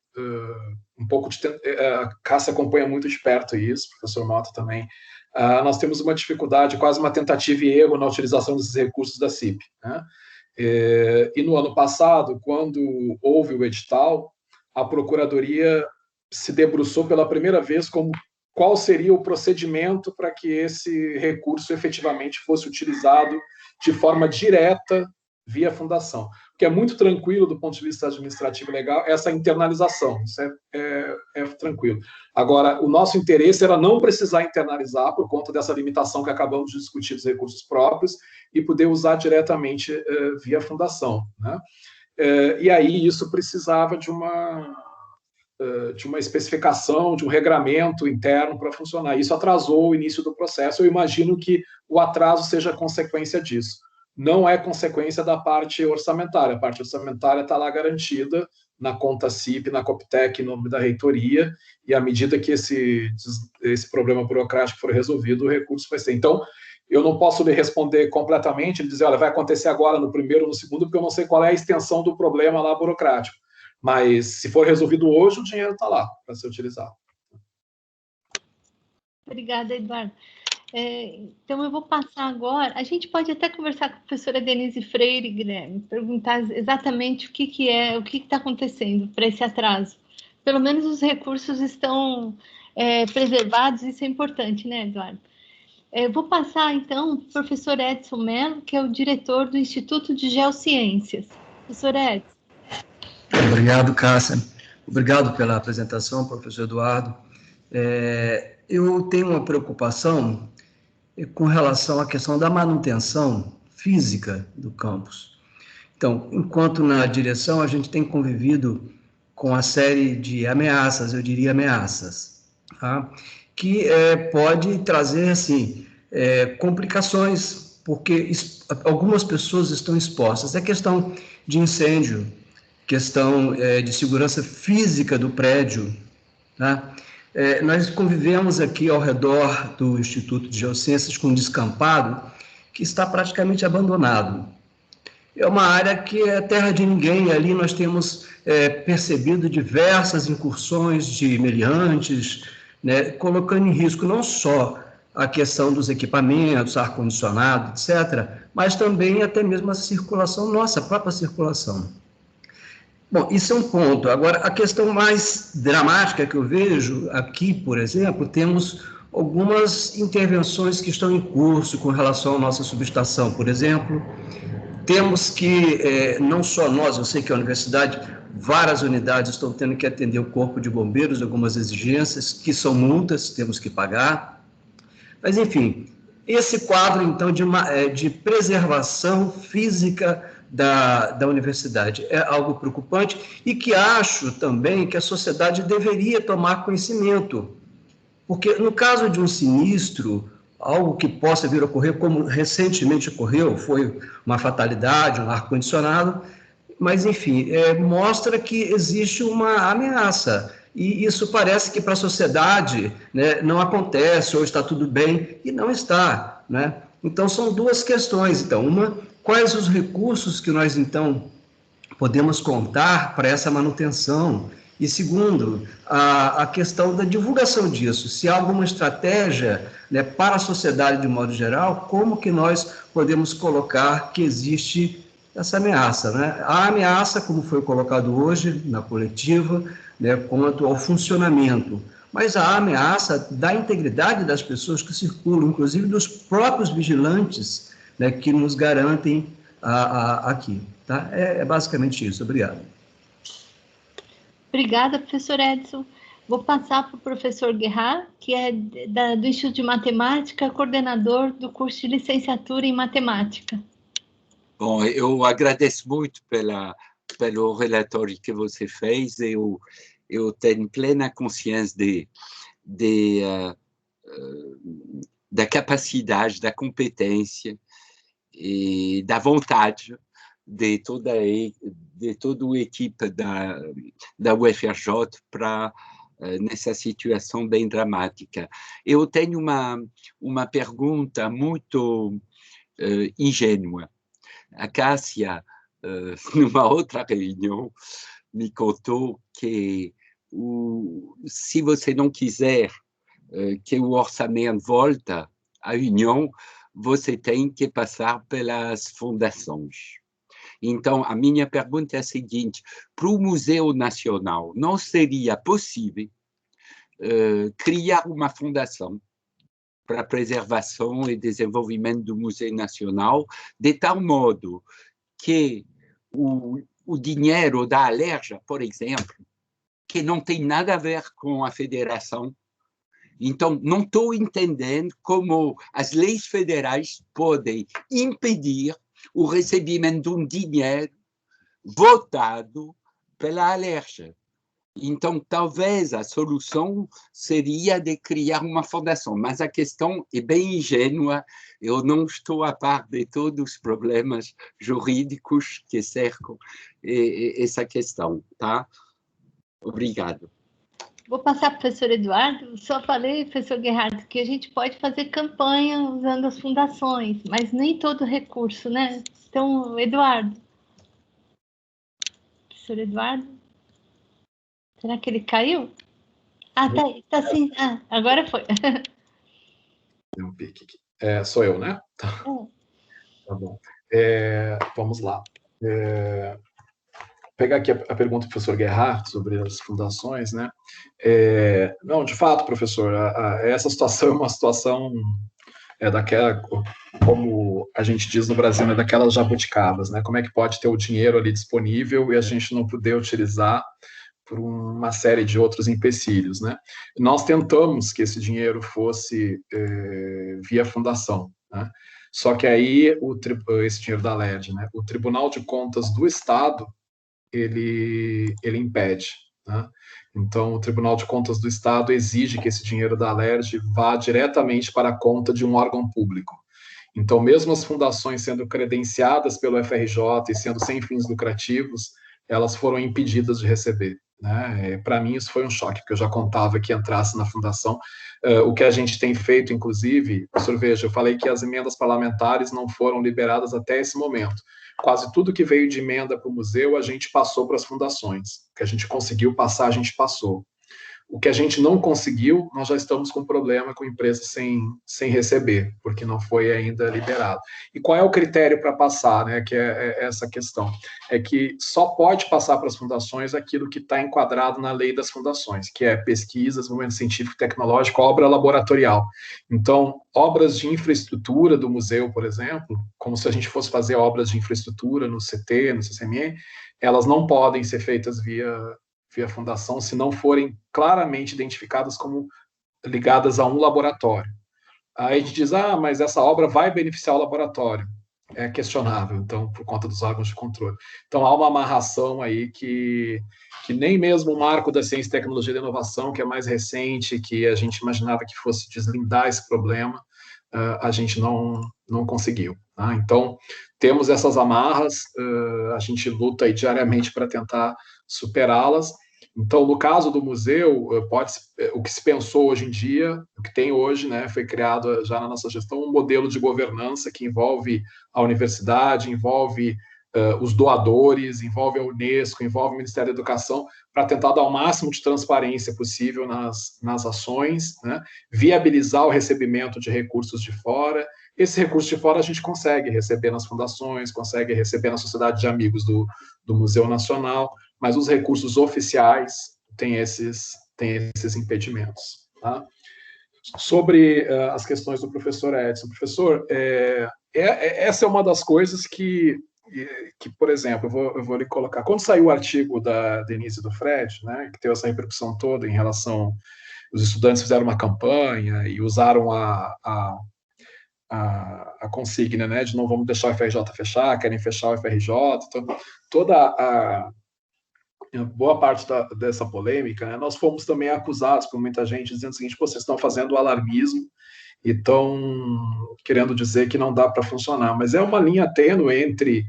um pouco de... A Cássia acompanha muito de perto isso, o professor Mota também. Nós temos uma dificuldade, quase uma tentativa e erro na utilização desses recursos da CIP, né? E no ano passado, quando houve o edital, a Procuradoria se debruçou pela primeira vez como qual seria o procedimento para que esse recurso efetivamente fosse utilizado de forma direta via fundação. O que é muito tranquilo do ponto de vista administrativo e legal é essa internalização, isso é tranquilo. Agora, o nosso interesse era não precisar internalizar por conta dessa limitação que acabamos de discutir dos recursos próprios e poder usar diretamente via fundação, né? E aí isso precisava de uma especificação, de um regramento interno para funcionar. Isso atrasou o início do processo. Eu imagino que o atraso seja consequência disso. Não é consequência da parte orçamentária. A parte orçamentária está lá garantida na conta CIP, na Coptec, em nome da reitoria, e à medida que esse problema burocrático for resolvido, o recurso vai ser. Então, eu não posso lhe responder completamente, ele dizer, olha, vai acontecer agora no primeiro ou no segundo, porque eu não sei qual é a extensão do problema lá burocrático. Mas, se for resolvido hoje, o dinheiro está lá para ser utilizado. Obrigada, Eduardo. Então, eu vou passar agora. A gente pode até conversar com a professora Denise Freire, Guilherme, perguntar exatamente o que está acontecendo para esse atraso. Pelo menos os recursos estão preservados, isso é importante, né, Eduardo? Eu vou passar, então, para o professor Edson Mello, que é o diretor do Instituto de Geociências. Professor Edson. Obrigado, Cássia. Obrigado pela apresentação, professor Eduardo. Eu tenho uma preocupação com relação à questão da manutenção física do campus. Então, enquanto na direção a gente tem convivido com a série de ameaças, eu diria ameaças, tá? Que pode trazer, assim, complicações, porque algumas pessoas estão expostas. É questão de incêndio, questão de segurança física do prédio, tá? Nós convivemos aqui ao redor do Instituto de Geociências com um descampado que está praticamente abandonado. É uma área que é terra de ninguém. Ali nós temos percebido diversas incursões de meliantes, né, colocando em risco não só a questão dos equipamentos, ar-condicionado, etc., mas também até mesmo a circulação, nossa própria circulação. Bom, isso é um ponto. Agora, a questão mais dramática que eu vejo aqui, por exemplo, temos algumas intervenções que estão em curso com relação à nossa subestação, por exemplo. Temos que, não só nós, eu sei que a universidade, várias unidades estão tendo que atender o corpo de bombeiros, algumas exigências, que são multas, temos que pagar. Mas, enfim, esse quadro, então, de preservação física da universidade é algo preocupante e que acho também que a sociedade deveria tomar conhecimento, porque no caso de um sinistro, algo que possa vir a ocorrer, como recentemente ocorreu, foi uma fatalidade, um ar-condicionado, mas, enfim, mostra que existe uma ameaça, e isso parece que para a sociedade, né, não acontece, ou está tudo bem, e não está, né? Então, são duas questões. Então, uma, quais os recursos que nós, então, podemos contar para essa manutenção? E segundo, a questão da divulgação disso. Se há alguma estratégia, né, para a sociedade de modo geral, como que nós podemos colocar que existe essa ameaça, né? A ameaça, como foi colocado hoje na coletiva, né, quanto ao funcionamento, mas a ameaça da integridade das pessoas que circulam, inclusive dos próprios vigilantes, né, que nos garantem aqui. Tá? É basicamente isso. Obrigado. Obrigada, professor Edson. Vou passar para o professor Guerrat, que é do Instituto de Matemática, coordenador do curso de licenciatura em Matemática. Bom, eu agradeço muito pelo relatório que você fez. Eu tenho plena consciência da capacidade, da competência e da vontade de toda a equipe da UFRJ para nessa situação bem dramática. Eu tenho uma pergunta muito ingênua. A Cássia, numa outra reunião, me contou que se você não quiser que o orçamento volte à União, você tem que passar pelas fundações. Então, a minha pergunta é a seguinte: para o Museu Nacional, não seria possível criar uma fundação para a preservação e desenvolvimento do Museu Nacional, de tal modo que o dinheiro da Alerj, por exemplo, que não tem nada a ver com a federação, então não estou entendendo como as leis federais podem impedir o recebimento de um dinheiro votado pela Alerj. Então, talvez a solução seria de criar uma fundação, mas a questão é bem ingênua. Eu não estou a par de todos os problemas jurídicos que cercam essa questão, tá? Obrigado. Vou passar para o professor Eduardo. Só falei, professor Guerrat, que a gente pode fazer campanha usando as fundações, mas nem todo recurso, né? Então, Eduardo. Professor Eduardo? Será que ele caiu? Ah, tá aí, tá sim. Ah, agora foi. Deu um pique aqui. Sou eu, né? Tá bom. Vamos lá. Pegar aqui a pergunta do professor Guerrat sobre as fundações, né? Não, de fato, professor, essa situação é uma situação daquela, como a gente diz no Brasil, daquelas jabuticabas, né? Como é que pode ter o dinheiro ali disponível e a gente não poder utilizar por uma série de outros empecilhos, né? Nós tentamos que esse dinheiro fosse via fundação, né? Só que aí esse dinheiro da Alerj, né? O Tribunal de Contas do Estado ele impede, né? Então, o Tribunal de Contas do Estado exige que esse dinheiro da Alerj vá diretamente para a conta de um órgão público. Então, mesmo as fundações sendo credenciadas pelo FRJ e sendo sem fins lucrativos, elas foram impedidas de receber, né? Para mim, isso foi um choque, porque eu já contava que entrasse na fundação. O que a gente tem feito, inclusive, professor, veja, eu falei que as emendas parlamentares não foram liberadas até esse momento. Quase tudo que veio de emenda para o museu, a gente passou para as fundações. O que a gente conseguiu passar, a gente passou. O que a gente não conseguiu, nós já estamos com problema com empresas sem receber, porque não foi ainda liberado. E qual é o critério para passar, né? Que é essa questão. É que só pode passar para as fundações aquilo que está enquadrado na lei das fundações, que é pesquisa, desenvolvimento científico e tecnológico, obra laboratorial. Então, obras de infraestrutura do museu, por exemplo, como se a gente fosse fazer obras de infraestrutura no CT, no CCME, elas não podem ser feitas via fundação, se não forem claramente identificadas como ligadas a um laboratório. Aí a gente diz, mas essa obra vai beneficiar o laboratório. É questionável, então, por conta dos órgãos de controle. Então, há uma amarração aí que nem mesmo o marco da ciência, tecnologia e inovação, que é mais recente, que a gente imaginava que fosse deslindar esse problema, a gente não conseguiu. Tá? Então, temos essas amarras, a gente luta aí diariamente para tentar superá-las. Então, no caso do museu, o que se pensou hoje em dia, o que tem hoje, né, foi criado já na nossa gestão um modelo de governança que envolve a universidade, envolve os doadores, envolve a Unesco, envolve o Ministério da Educação, para tentar dar o máximo de transparência possível nas ações, né, viabilizar o recebimento de recursos de fora. Esse recurso de fora a gente consegue receber nas fundações, consegue receber na Sociedade de Amigos do Museu Nacional, mas os recursos oficiais têm esses impedimentos. Tá? Sobre as questões do professor Edson. Professor, essa é uma das coisas que por exemplo, eu vou lhe colocar. Quando saiu o artigo da Denise e do Fred, né, que teve essa repercussão toda em relação... Os estudantes fizeram uma campanha e usaram a consigna, né, de não vamos deixar o FRJ fechar, querem fechar o FRJ. Então, toda boa parte dessa polêmica, né, nós fomos também acusados por muita gente dizendo o seguinte: vocês estão fazendo alarmismo e estão querendo dizer que não dá para funcionar. Mas é uma linha tênue entre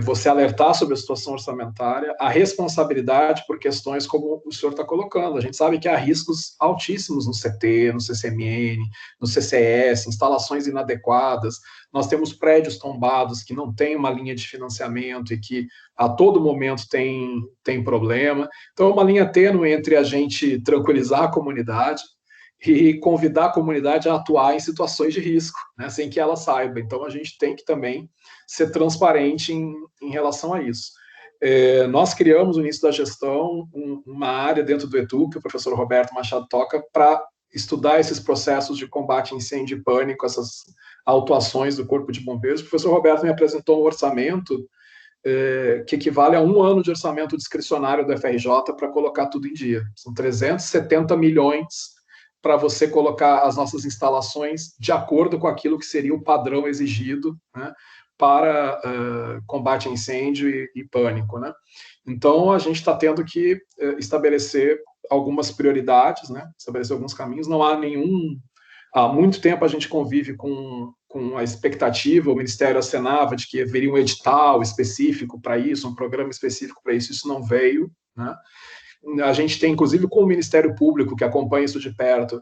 você alertar sobre a situação orçamentária, a responsabilidade por questões como o senhor está colocando. A gente sabe que há riscos altíssimos no CT, no CCMN, no CCS, instalações inadequadas. Nós temos prédios tombados que não têm uma linha de financiamento e que a todo momento tem problema. Então, é uma linha tênue entre a gente tranquilizar a comunidade e convidar a comunidade a atuar em situações de risco, né, sem que ela saiba. Então, a gente tem que também ser transparente em relação a isso. Nós criamos, no início da gestão, uma área dentro do ETU, que o professor Roberto Machado toca, para estudar esses processos de combate a incêndio e pânico, essas autuações do Corpo de Bombeiros. O professor Roberto me apresentou um orçamento que equivale a 1 ano de orçamento discricionário do FRJ para colocar tudo em dia. São 370 milhões para você colocar as nossas instalações de acordo com aquilo que seria o padrão exigido, né, para combate a incêndio e pânico, né? Então, a gente está tendo que estabelecer algumas prioridades, né? Estabelecer alguns caminhos. Não há nenhum... Há muito tempo a gente convive com a expectativa, o Ministério acenava de que haveria um edital específico para isso, um programa específico para isso. Isso não veio, né? A gente tem, inclusive, com o Ministério Público, que acompanha isso de perto,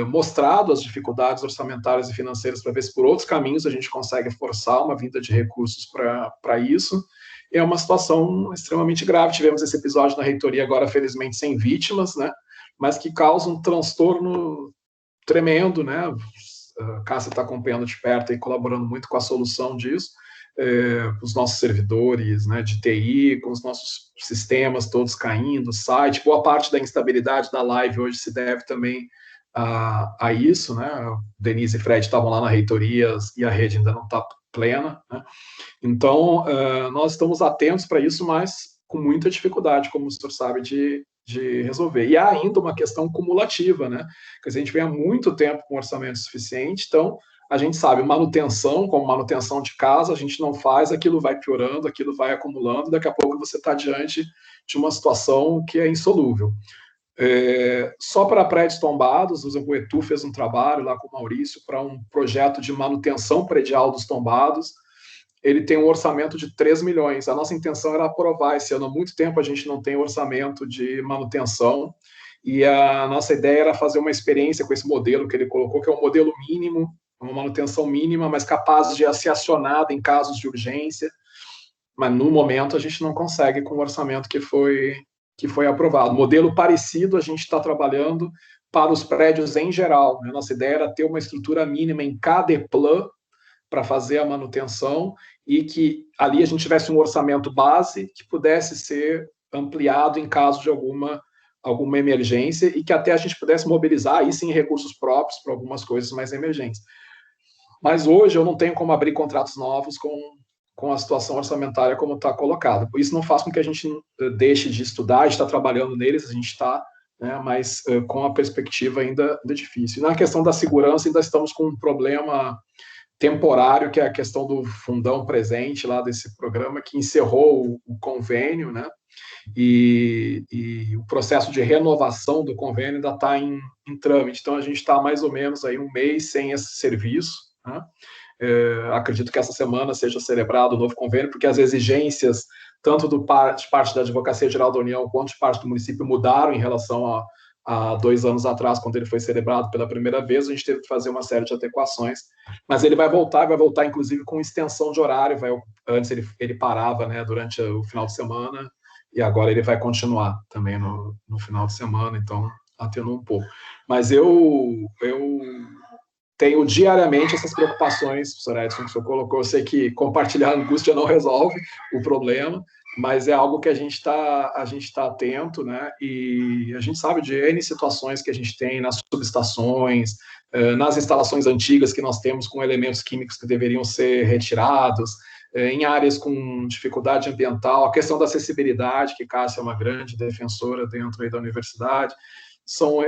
mostrado as dificuldades orçamentárias e financeiras para ver se por outros caminhos a gente consegue forçar uma vinda de recursos para isso. É uma situação extremamente grave. Tivemos esse episódio na reitoria agora, felizmente, sem vítimas, né? Mas que causa um transtorno tremendo, né? A Cássia está acompanhando de perto e colaborando muito com a solução disso. Os nossos servidores, né, de TI, com os nossos sistemas todos caindo, site, boa parte da instabilidade da live hoje se deve também a isso, né? Denise e Fred estavam lá na reitoria e a rede ainda não está plena, né? Então, nós estamos atentos para isso, mas com muita dificuldade, como o senhor sabe, de resolver. E há ainda uma questão cumulativa, né? Quer dizer, a gente vem há muito tempo com orçamento suficiente, então a gente sabe, manutenção, como manutenção de casa, a gente não faz, aquilo vai piorando, aquilo vai acumulando, daqui a pouco você está diante de uma situação que é insolúvel. Só para prédios tombados, o Etu fez um trabalho lá com o Maurício para um projeto de manutenção predial dos tombados. Ele tem um orçamento de 3 milhões. A nossa intenção era aprovar esse ano. Há muito tempo a gente não tem orçamento de manutenção, e a nossa ideia era fazer uma experiência com esse modelo que ele colocou, que é um modelo mínimo, uma manutenção mínima, mas capaz de ser acionada em casos de urgência. Mas, no momento, a gente não consegue com o orçamento que foi aprovado. Modelo parecido a gente está trabalhando para os prédios em geral. A nossa ideia era ter uma estrutura mínima em cada EPLAN para fazer a manutenção e que ali a gente tivesse um orçamento base que pudesse ser ampliado em caso de alguma emergência e que até a gente pudesse mobilizar, aí sim, recursos próprios para algumas coisas mais emergentes. Mas hoje eu não tenho como abrir contratos novos com a situação orçamentária como está colocada. Isso não faz com que a gente deixe de estudar, a gente está trabalhando neles, a gente está, né, mas com a perspectiva ainda difícil. E na questão da segurança, ainda estamos com um problema temporário, que é a questão do fundão presente lá desse programa, que encerrou o convênio, né? E o processo de renovação do convênio ainda está em trâmite. Então, a gente está mais ou menos aí um mês sem esse serviço, né? Acredito que essa semana seja celebrado o novo convênio, porque as exigências, tanto de parte da Advocacia Geral da União, quanto de parte do município, mudaram em relação há 2 anos atrás, quando ele foi celebrado pela primeira vez. A gente teve que fazer uma série de adequações, mas ele vai voltar inclusive com extensão de horário. Antes ele parava, né, durante o final de semana, e agora ele vai continuar também no final de semana, então atenuou um pouco. Mas eu tenho diariamente essas preocupações, professor Edson, que o senhor colocou. Eu sei que compartilhar a angústia não resolve o problema, mas é algo que a gente tá atento, né? E a gente sabe de N situações que a gente tem nas subestações, nas instalações antigas que nós temos com elementos químicos que deveriam ser retirados, em áreas com dificuldade ambiental, a questão da acessibilidade, que Cássia é uma grande defensora dentro aí da universidade. São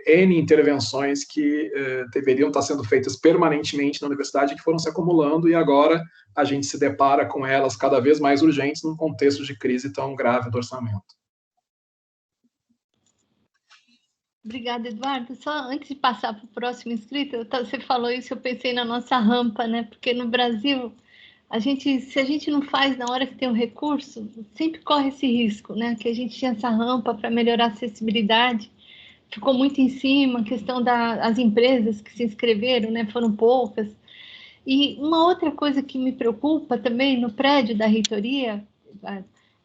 N intervenções que deveriam estar sendo feitas permanentemente na universidade, que foram se acumulando, e agora a gente se depara com elas cada vez mais urgentes num contexto de crise tão grave do orçamento. Obrigada, Eduardo. Só antes de passar para o próximo inscrito, você falou isso, eu pensei na nossa rampa, né? Porque no Brasil, se a gente não faz na hora que tem um recurso, sempre corre esse risco, né? Que a gente tinha essa rampa para melhorar a acessibilidade, ficou muito em cima, a questão das empresas que se inscreveram, né, foram poucas. E uma outra coisa que me preocupa também no prédio da reitoria,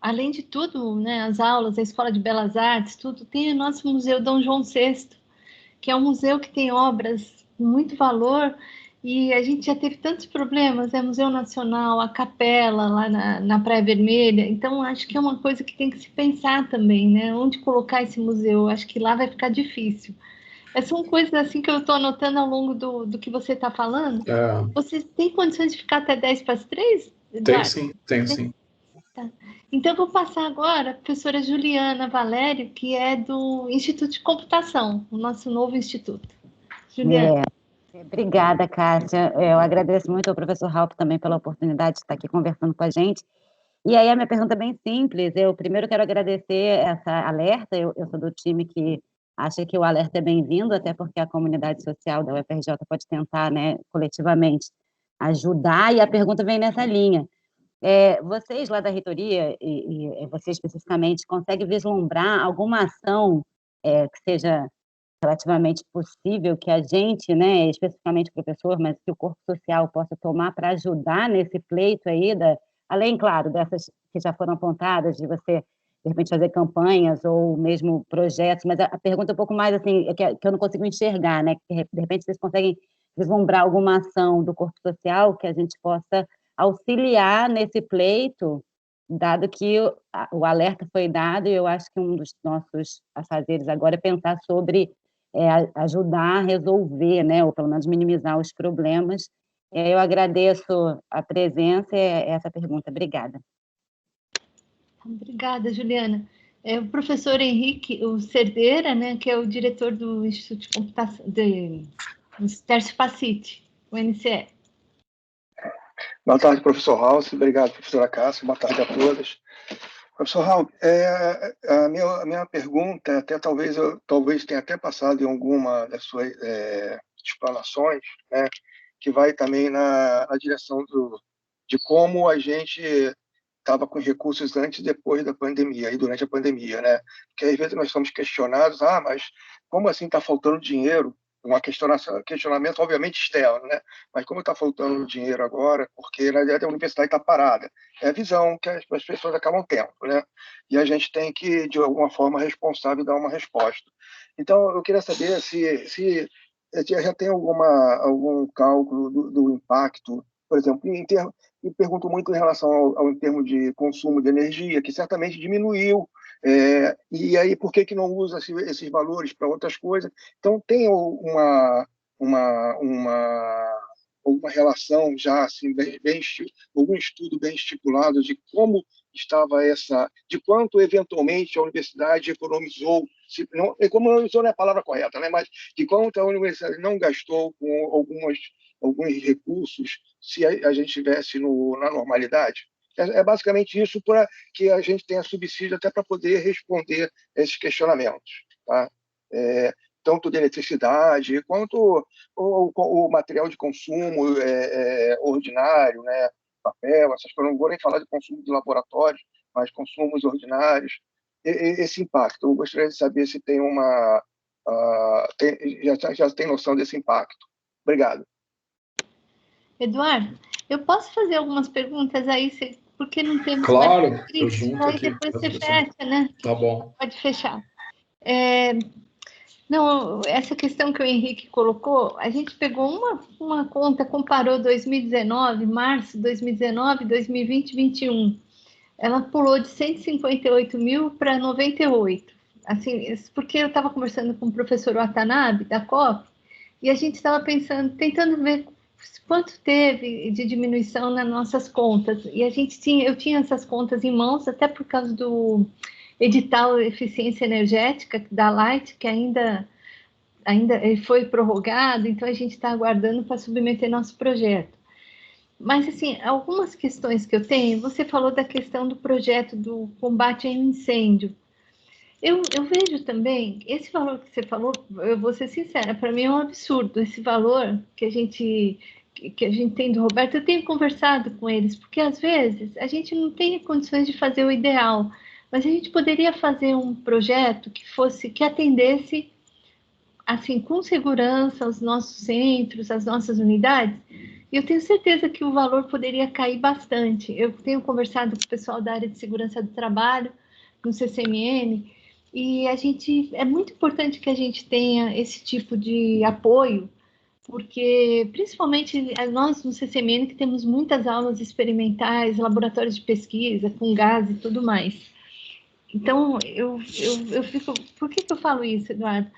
além de tudo, né, as aulas, a Escola de Belas Artes, tudo, tem o nosso Museu Dom João VI, que é um museu que tem obras com muito valor, e a gente já teve tantos problemas, Museu Nacional, a Capela, lá na Praia Vermelha. Então, acho que é uma coisa que tem que se pensar também, né? Onde colocar esse museu? Acho que lá vai ficar difícil. São coisas assim que eu estou anotando ao longo do que você está falando. Você tem condições de ficar até 10:03? Tenho sim. Tá. Então, eu vou passar agora a professora Juliana Valério, que é do Instituto de Computação, o nosso novo instituto. Juliana. Obrigada, Cássia. Eu agradeço muito ao professor Ralph também pela oportunidade de estar aqui conversando com a gente. E aí a minha pergunta é bem simples. Eu primeiro quero agradecer essa alerta. Eu sou do time que acha que o alerta é bem-vindo, até porque a comunidade social da UFRJ pode tentar, né, coletivamente ajudar, e a pergunta vem nessa linha. Vocês lá da reitoria, e você especificamente, conseguem vislumbrar alguma ação que seja relativamente possível que a gente, né, especificamente o professor, mas que o corpo social possa tomar para ajudar nesse pleito aí, além, claro, dessas que já foram apontadas, de você, de repente, fazer campanhas ou mesmo projetos, mas a pergunta é um pouco mais, assim, que eu não consigo enxergar, né, que de repente vocês conseguem vislumbrar alguma ação do corpo social que a gente possa auxiliar nesse pleito, dado que o alerta foi dado, e eu acho que um dos nossos afazeres agora é pensar sobre ajudar a resolver, né, ou pelo menos minimizar os problemas. Eu agradeço a presença e essa pergunta. Obrigada. Obrigada, Juliana. O professor Henrique Cerdeira, né, que é o diretor do Instituto de Computação, do Tércio Pacite. o NCE. Boa tarde, professor House. Obrigado, professora Cássia. Boa tarde a todas. Professor House, a minha pergunta, até talvez tenha até passado em alguma das suas explanações, né, que vai também na direção de como a gente estava com recursos antes e depois da pandemia, e durante a pandemia, né? Porque às vezes nós somos questionados, mas como assim está faltando dinheiro? Questionamento, obviamente, externo, né? Mas como está faltando dinheiro agora? Porque, na verdade, a universidade está parada. É a visão que as pessoas acabam tendo, né? E a gente tem que, de alguma forma responsável, dar uma resposta. Então, eu queria saber se já tem algum cálculo do impacto, por exemplo, e pergunto muito em relação ao em termos de consumo de energia, que certamente diminuiu, e aí por que não usa esses valores para outras coisas? Então, tem uma relação já assim, algum estudo bem estipulado de como estava de quanto eventualmente a universidade economizou, economizou não é a palavra correta, né? Mas de quanto a universidade não gastou com alguns recursos se a gente estivesse na normalidade. É basicamente isso, para que a gente tenha subsídio até para poder responder esses questionamentos, tá? Tanto de eletricidade quanto o material de consumo ordinário, né? Papel, essas coisas. Não vou nem falar de consumo de laboratórios, mas consumos ordinários. Esse impacto, eu gostaria de saber se tem já tem noção desse impacto. Obrigado. Eduardo, eu posso fazer algumas perguntas aí, porque não temos claro, mais eu junto aí aqui. depois você fecha, né? Tá bom. Pode fechar. Não, essa questão que o Henrique colocou, a gente pegou uma conta, comparou 2019, março de 2019, 2020, 2021. Ela pulou de 158 mil para 98. Assim, porque eu estava conversando com o professor Watanabe, da COP, e a gente estava tentando ver quanto teve de diminuição nas nossas contas. E eu tinha essas contas em mãos, até por causa do edital Eficiência Energética da Light, que ainda foi prorrogado, então a gente está aguardando para submeter nosso projeto. Mas, assim, algumas questões que eu tenho, você falou da questão do projeto do combate ao incêndio. Eu vejo também, esse valor que você falou, eu vou ser sincera, para mim é um absurdo, esse valor que a gente tem do Roberto. Eu tenho conversado com eles, porque às vezes a gente não tem condições de fazer o ideal, mas a gente poderia fazer um projeto que atendesse, assim, com segurança aos nossos centros, às nossas unidades. E eu tenho certeza que o valor poderia cair bastante. Eu tenho conversado com o pessoal da área de segurança do trabalho, no CCMN, e é muito importante que a gente tenha esse tipo de apoio, porque principalmente nós no CCMN, que temos muitas aulas experimentais, laboratórios de pesquisa com gás e tudo mais. Então, eu fico... Por que eu falo isso, Eduardo?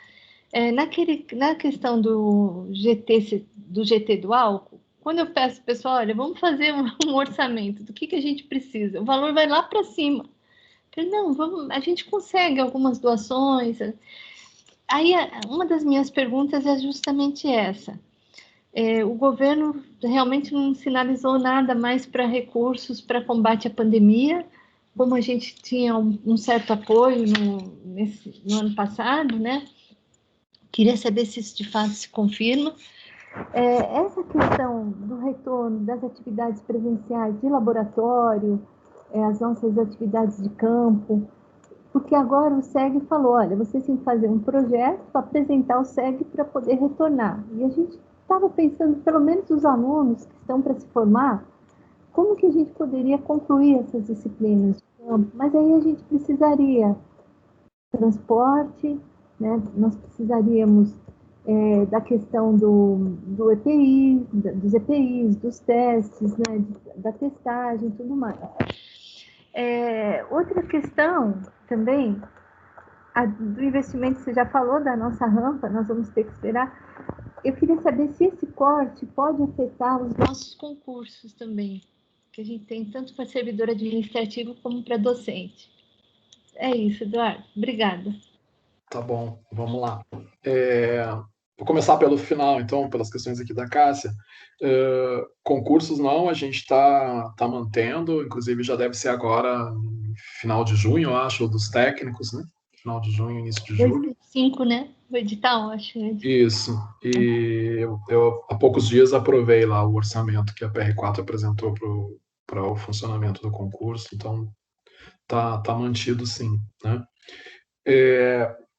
Na questão do GT do álcool, quando eu peço ao pessoal, olha, vamos fazer um orçamento do que a gente precisa, o valor vai lá para cima. Não, a gente consegue algumas doações. Aí, uma das minhas perguntas é justamente essa. O governo realmente não sinalizou nada mais para recursos para combate à pandemia, como a gente tinha um certo apoio no ano passado, né? Queria saber se isso de fato se confirma. Essa questão do retorno das atividades presenciais de laboratório, as nossas atividades de campo, porque agora o SEG falou, olha, vocês têm que fazer um projeto para apresentar o SEG para poder retornar. E a gente estava pensando, pelo menos os alunos que estão para se formar, como que a gente poderia concluir essas disciplinas de campo? Mas aí a gente precisaria transporte, né? Nós precisaríamos da questão do EPI, dos EPIs, dos testes, né? Da testagem e tudo mais. Outra questão também, do investimento, você já falou da nossa rampa, nós vamos ter que esperar. Eu queria saber se esse corte pode afetar os nossos concursos também, que a gente tem tanto para servidor administrativo como para docente. É isso, Eduardo. Obrigada. Tá bom, vamos lá. Vou começar pelo final, então, pelas questões aqui da Cássia. Concursos não, a gente está mantendo, inclusive já deve ser agora, final de junho, eu acho, dos técnicos, né? Final de junho, início de julho. 5, né? O edital, acho. Isso. E eu há poucos dias aprovei lá o orçamento que a PR4 apresentou para o funcionamento do concurso, então tá mantido sim, né?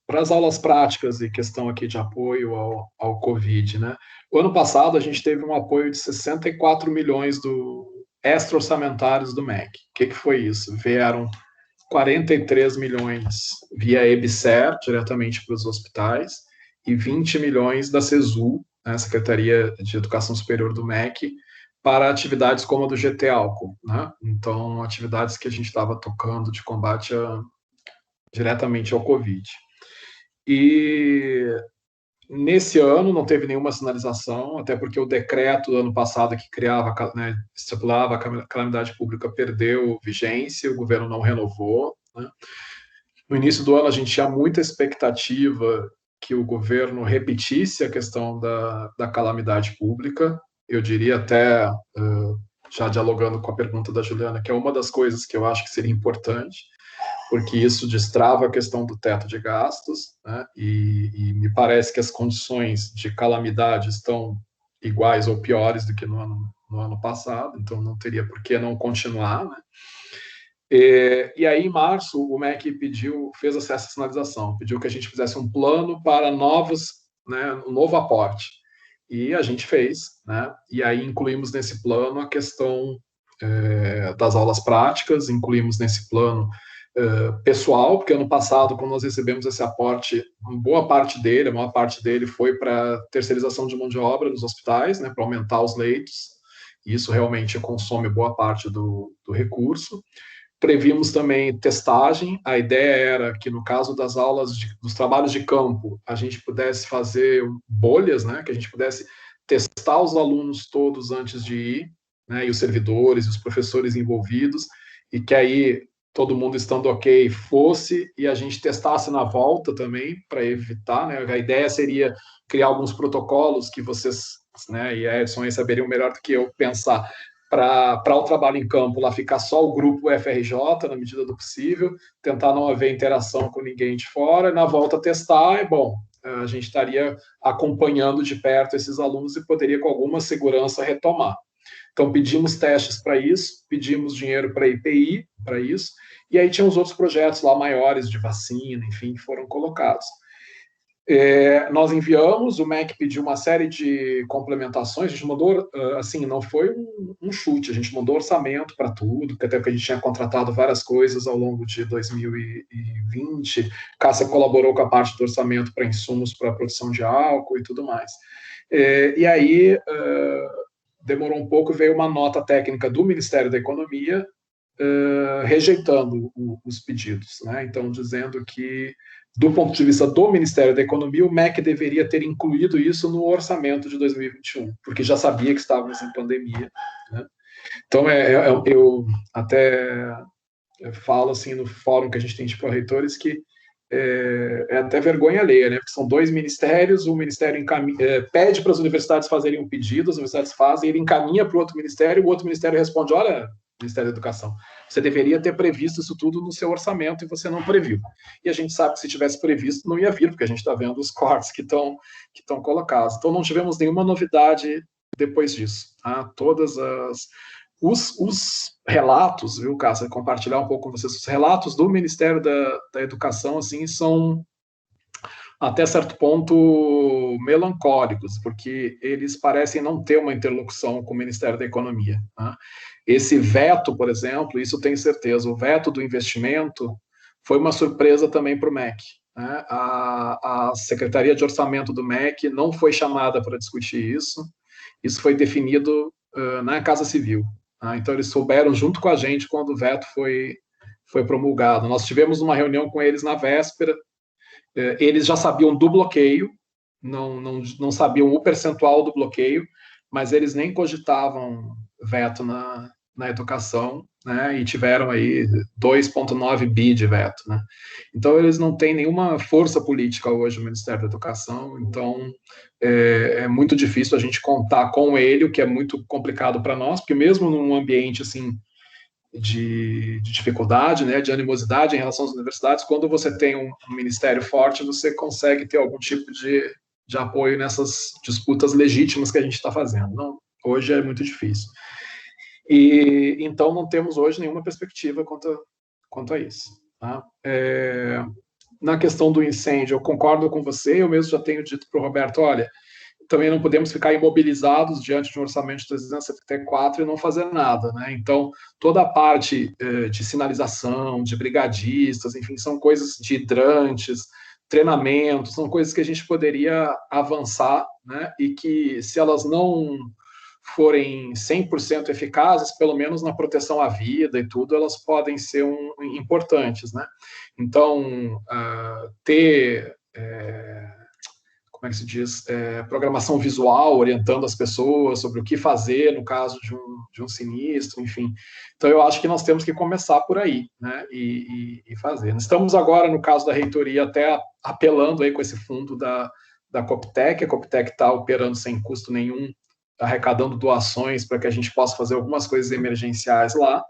Para as aulas práticas e questão aqui de apoio ao Covid, né? O ano passado a gente teve um apoio de 64 milhões extra-orçamentários do MEC. O que foi isso? Vieram 43 milhões via EBSER, diretamente para os hospitais, e 20 milhões da CESU, né, Secretaria de Educação Superior do MEC, para atividades como a do GT Álcool, né? Então, atividades que a gente estava tocando de combate diretamente ao Covid. E nesse ano não teve nenhuma sinalização, até porque o decreto do ano passado que criava, né, estipulava a calamidade pública perdeu vigência, o governo não renovou, né? No início do ano a gente tinha muita expectativa que o governo repetisse a questão da calamidade pública, eu diria até, já dialogando com a pergunta da Juliana, que é uma das coisas que eu acho que seria importante, porque isso destrava a questão do teto de gastos, né? E me parece que as condições de calamidade estão iguais ou piores do que no ano passado, então não teria por que não continuar, né? E aí, em março, o MEC fez essa sinalização, pediu que a gente fizesse um plano para um novo aporte. E a gente fez, né? E aí incluímos nesse plano a questão das aulas práticas, incluímos nesse plano pessoal, porque ano passado, quando nós recebemos esse aporte, a maior parte dele foi para terceirização de mão de obra nos hospitais, né, para aumentar os leitos, e isso realmente consome boa parte do recurso. Previmos também testagem, a ideia era que no caso das dos trabalhos de campo, a gente pudesse fazer bolhas, né, que a gente pudesse testar os alunos todos antes de ir, né, e os servidores, os professores envolvidos, e que aí todo mundo estando ok fosse, e a gente testasse na volta também, para evitar, né, a ideia seria criar alguns protocolos que vocês, né, e a Edson aí saberiam melhor do que eu pensar, para o trabalho em campo lá ficar só o grupo FRJ, na medida do possível, tentar não haver interação com ninguém de fora, e na volta testar, a gente estaria acompanhando de perto esses alunos e poderia com alguma segurança retomar. Então, pedimos testes para isso, pedimos dinheiro para a IPI para isso, e aí tinha os outros projetos lá maiores de vacina, enfim, que foram colocados. Nós enviamos, o MEC pediu uma série de complementações, a gente mandou, assim, não foi um chute, a gente mandou orçamento para tudo, até porque a gente tinha contratado várias coisas ao longo de 2020, Cássia colaborou com a parte do orçamento para insumos para a produção de álcool e tudo mais. E aí, demorou um pouco, veio uma nota técnica do Ministério da Economia rejeitando os pedidos, né? Então, dizendo que, do ponto de vista do Ministério da Economia, o MEC deveria ter incluído isso no orçamento de 2021, porque já sabia que estávamos em pandemia, né? Então, eu até falo assim no fórum que a gente tem de pró-reitores que é até vergonha alheia, né? Porque são dois ministérios, o ministério pede para as universidades fazerem um pedido, as universidades fazem, ele encaminha para o outro ministério responde, olha, Ministério da Educação, você deveria ter previsto isso tudo no seu orçamento e você não previu. E a gente sabe que se tivesse previsto, não ia vir, porque a gente está vendo os cortes que estão colocados. Então, não tivemos nenhuma novidade depois disso. Tá? Todas os relatos, viu, Cássia, compartilhar um pouco com vocês, os relatos do Ministério da Educação, assim, são até certo ponto melancólicos, porque eles parecem não ter uma interlocução com o Ministério da Economia, né? Esse veto, por exemplo, isso tenho certeza, o veto do investimento foi uma surpresa também para o MEC, né? A Secretaria de Orçamento do MEC não foi chamada para discutir isso foi definido na Casa Civil. Então, eles souberam junto com a gente quando o veto foi promulgado. Nós tivemos uma reunião com eles na véspera, eles já sabiam do bloqueio, não sabiam o percentual do bloqueio, mas eles nem cogitavam veto na educação, né, e tiveram aí 2,9 bi de veto, né? Então, eles não têm nenhuma força política hoje no Ministério da Educação, então é muito difícil a gente contar com ele, o que é muito complicado para nós, porque mesmo num ambiente, assim, de dificuldade, né, de animosidade em relação às universidades, quando você tem um ministério forte, você consegue ter algum tipo de apoio nessas disputas legítimas que a gente está fazendo. Não, hoje é muito difícil. E então não temos hoje nenhuma perspectiva quanto a isso. Tá? Na questão do incêndio, eu concordo com você, eu mesmo já tenho dito para o Roberto, olha, também não podemos ficar imobilizados diante de um orçamento de 374 e não fazer nada, né? Então, toda a parte de sinalização, de brigadistas, enfim, são coisas de hidrantes, treinamentos, são coisas que a gente poderia avançar, né? E que, se elas não forem 100% eficazes, pelo menos na proteção à vida e tudo, elas podem ser importantes, né? Então, ter... como é que se diz, programação visual, orientando as pessoas sobre o que fazer no caso de um sinistro, enfim. Então, eu acho que nós temos que começar por aí, né, e fazer. Estamos agora, no caso da reitoria, até apelando aí com esse fundo da Coptec. A Coptec está operando sem custo nenhum, arrecadando doações para que a gente possa fazer algumas coisas emergenciais lá,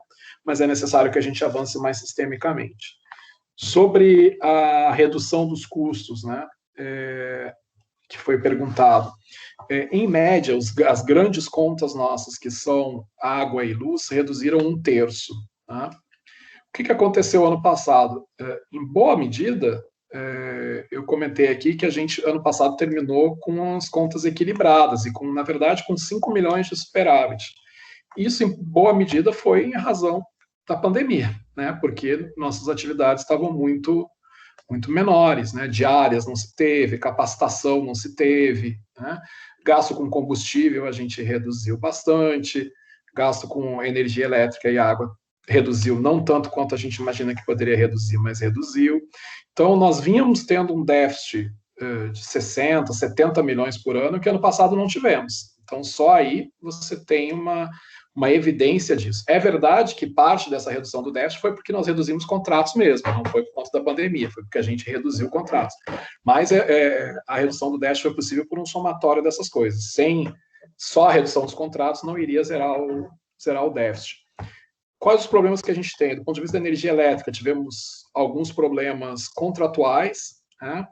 mas é necessário que a gente avance mais sistemicamente. Sobre a redução dos custos, né, que foi perguntado. Em média, as grandes contas nossas, que são água e luz, reduziram 1/3. Tá? O que aconteceu ano passado? Em boa medida, eu comentei aqui que a gente, ano passado, terminou com as contas equilibradas, e, na verdade, com 5 milhões de superávit. Isso, em boa medida, foi em razão da pandemia, né? Porque nossas atividades estavam muito menores, né? Diárias não se teve, capacitação não se teve, né? Gasto com combustível a gente reduziu bastante, gasto com energia elétrica e água reduziu, não tanto quanto a gente imagina que poderia reduzir, mas reduziu. Então, nós vínhamos tendo um déficit de 60, 70 milhões por ano, que ano passado não tivemos. Então, só aí você tem uma evidência disso. É verdade que parte dessa redução do déficit foi porque nós reduzimos contratos mesmo, não foi por conta da pandemia, foi porque a gente reduziu contratos. Mas a redução do déficit foi possível por um somatório dessas coisas. Sem só a redução dos contratos, não iria zerar o déficit. Quais os problemas que a gente tem? Do ponto de vista da energia elétrica, tivemos alguns problemas contratuais, né?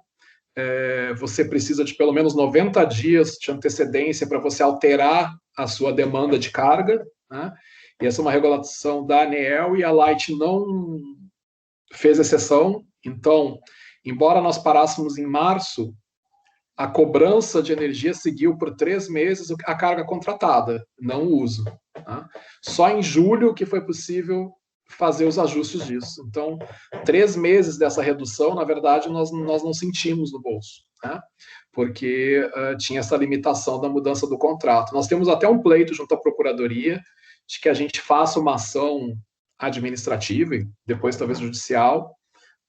Você precisa de pelo menos 90 dias de antecedência para você alterar a sua demanda de carga, né? E essa é uma regulação da ANEEL e a Light não fez exceção. Então, embora nós parássemos em março, a cobrança de energia seguiu por 3 meses a carga contratada, não o uso. Tá? Só em julho que foi possível fazer os ajustes disso. Então, 3 meses dessa redução, na verdade, nós não sentimos no bolso, né? Porque tinha essa limitação da mudança do contrato. Nós temos até um pleito junto à Procuradoria de que a gente faça uma ação administrativa e depois talvez judicial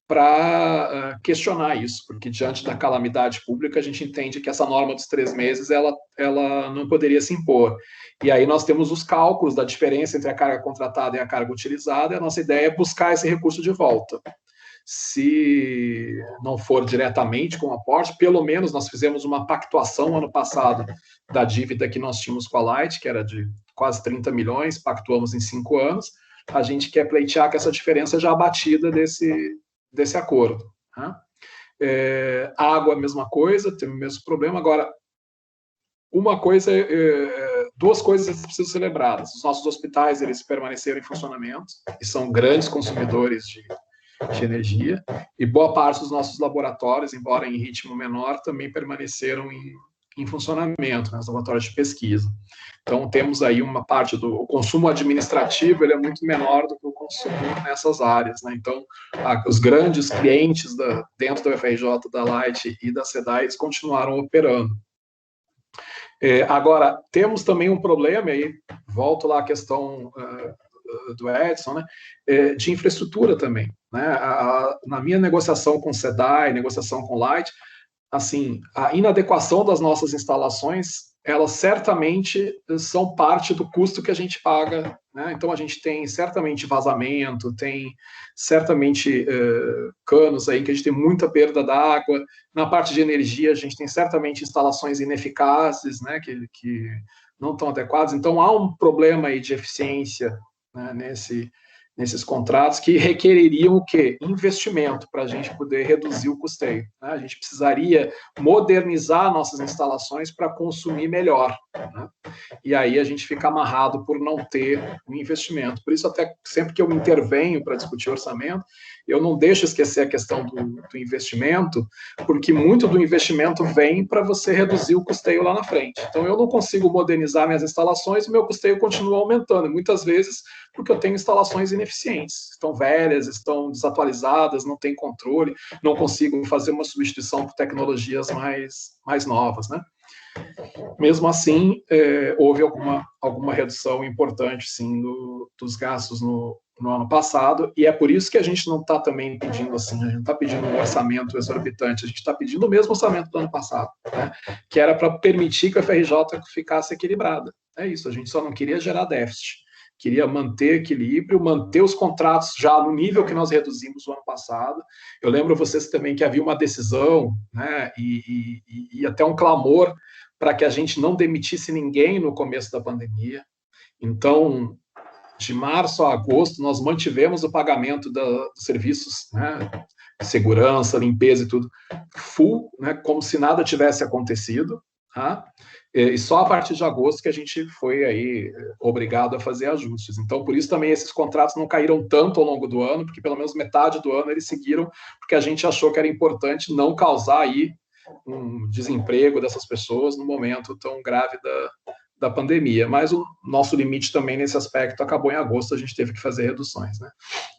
para questionar isso, porque diante da calamidade pública a gente entende que essa norma dos 3 meses ela não poderia se impor. E aí nós temos os cálculos da diferença entre a carga contratada e a carga utilizada, e a nossa ideia é buscar esse recurso de volta. Se não for diretamente com o aporte, pelo menos nós fizemos uma pactuação ano passado da dívida que nós tínhamos com a Light, que era de quase 30 milhões, pactuamos em 5 anos, a gente quer pleitear que essa diferença já abatida desse acordo. Né? Água, a mesma coisa, tem o mesmo problema. Agora, duas coisas precisam ser lembradas. Os nossos hospitais, eles permaneceram em funcionamento e são grandes consumidores de energia, e boa parte dos nossos laboratórios, embora em ritmo menor, também permaneceram em funcionamento, né, os laboratórios de pesquisa. Então, temos aí uma parte do consumo administrativo, ele é muito menor do que o consumo nessas áreas, né? Então, os grandes clientes dentro da UFRJ, da Light e da SEDAI, eles continuaram operando. Agora, temos também um problema, e aí volto lá à questão do Edson, né, de infraestrutura também. Né? Na minha negociação com SEDAI, negociação com Light, assim, a inadequação das nossas instalações elas certamente são parte do custo que a gente paga, né? Então, a gente tem certamente vazamento, tem certamente canos aí que a gente tem muita perda d'água. Na parte de energia, a gente tem certamente instalações ineficazes, né? Que não estão adequadas. Então, há um problema aí de eficiência, né, nesses contratos que requereriam o quê? Investimento para a gente poder reduzir o custeio, né? A gente precisaria modernizar nossas instalações para consumir melhor, né? E aí a gente fica amarrado por não ter um investimento. Por isso, até sempre que eu intervenho para discutir orçamento, eu não deixo esquecer a questão do investimento, porque muito do investimento vem para você reduzir o custeio lá na frente. Então, eu não consigo modernizar minhas instalações e meu custeio continua aumentando, e muitas vezes porque eu tenho instalações ineficientes, estão velhas, estão desatualizadas, não tem controle, não consigo fazer uma substituição por tecnologias mais novas, né? Mesmo assim, houve alguma redução importante, sim, dos gastos no ano passado, e é por isso que a gente não está também pedindo assim, a gente não está pedindo um orçamento exorbitante, a gente está pedindo o mesmo orçamento do ano passado, né? Que era para permitir que a FRJ ficasse equilibrada. É isso, a gente só não queria gerar déficit, queria manter equilíbrio, manter os contratos já no nível que nós reduzimos no ano passado. Eu lembro vocês também que havia uma decisão, né, e até um clamor para que a gente não demitisse ninguém no começo da pandemia. Então, de março a agosto, nós mantivemos o pagamento dos serviços, né, de segurança, limpeza e tudo, full, né, como se nada tivesse acontecido, tá? E só a partir de agosto que a gente foi aí obrigado a fazer ajustes. Então, por isso também esses contratos não caíram tanto ao longo do ano, porque pelo menos metade do ano eles seguiram, porque a gente achou que era importante não causar aí um desemprego dessas pessoas no momento tão grave da pandemia. Mas o nosso limite também nesse aspecto acabou em agosto, a gente teve que fazer reduções, né?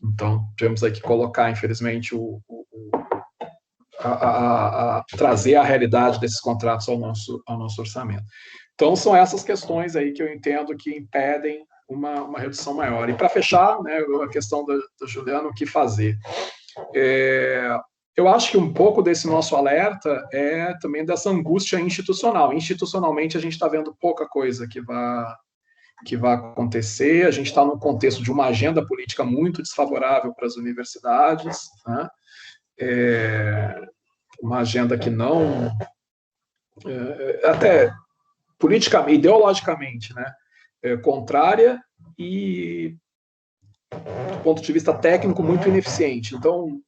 Então, tivemos aí que colocar, infelizmente, trazer a realidade desses contratos ao nosso orçamento. Então, são essas questões aí que eu entendo que impedem uma redução maior. E para fechar, né, a questão do Juliano, o que fazer? Eu acho que um pouco desse nosso alerta é também dessa angústia institucional. Institucionalmente, a gente está vendo pouca coisa que vai acontecer, a gente está num contexto de uma agenda política muito desfavorável para as universidades, né? Uma agenda que não, até politicamente, ideologicamente, né, contrária e, do ponto de vista técnico, muito ineficiente. Então,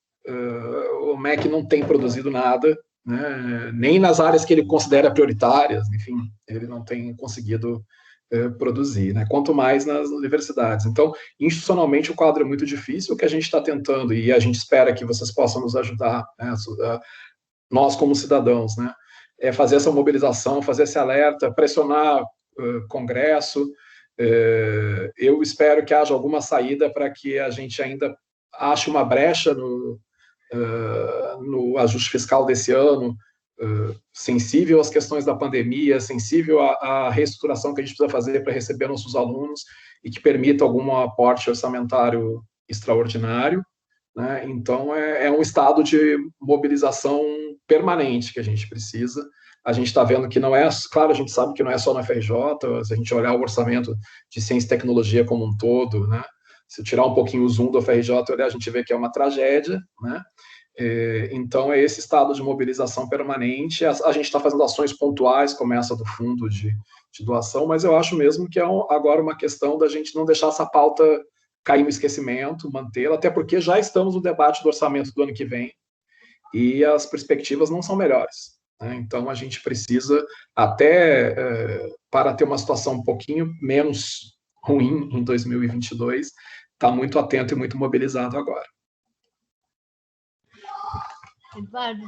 o MEC não tem produzido nada, né, nem nas áreas que ele considera prioritárias, enfim, ele não tem conseguido produzir, né? Quanto mais nas universidades. Então, institucionalmente, o quadro é muito difícil. O que a gente está tentando, e a gente espera que vocês possam nos ajudar, né, nós como cidadãos, né, é fazer essa mobilização, fazer esse alerta, pressionar Congresso. Eu espero que haja alguma saída para que a gente ainda ache uma brecha no ajuste fiscal desse ano, sensível às questões da pandemia, sensível à reestruturação que a gente precisa fazer para receber nossos alunos e que permita algum aporte orçamentário extraordinário, né? Então, é um estado de mobilização permanente que a gente precisa. A gente está vendo que não é, claro, a gente sabe que não é só na FRJ, se a gente olhar o orçamento de ciência e tecnologia como um todo, né? Se tirar um pouquinho o zoom do FRJ, a gente vê que é uma tragédia, né? Então, é esse estado de mobilização permanente. A gente está fazendo ações pontuais, como essa do fundo de doação, mas eu acho mesmo que é agora uma questão da gente não deixar essa pauta cair no esquecimento, mantê-la, até porque já estamos no debate do orçamento do ano que vem e as perspectivas não são melhores, né? Então, a gente precisa, até para ter uma situação um pouquinho menos ruim em 2022, estar muito atento e muito mobilizado agora. Eduardo,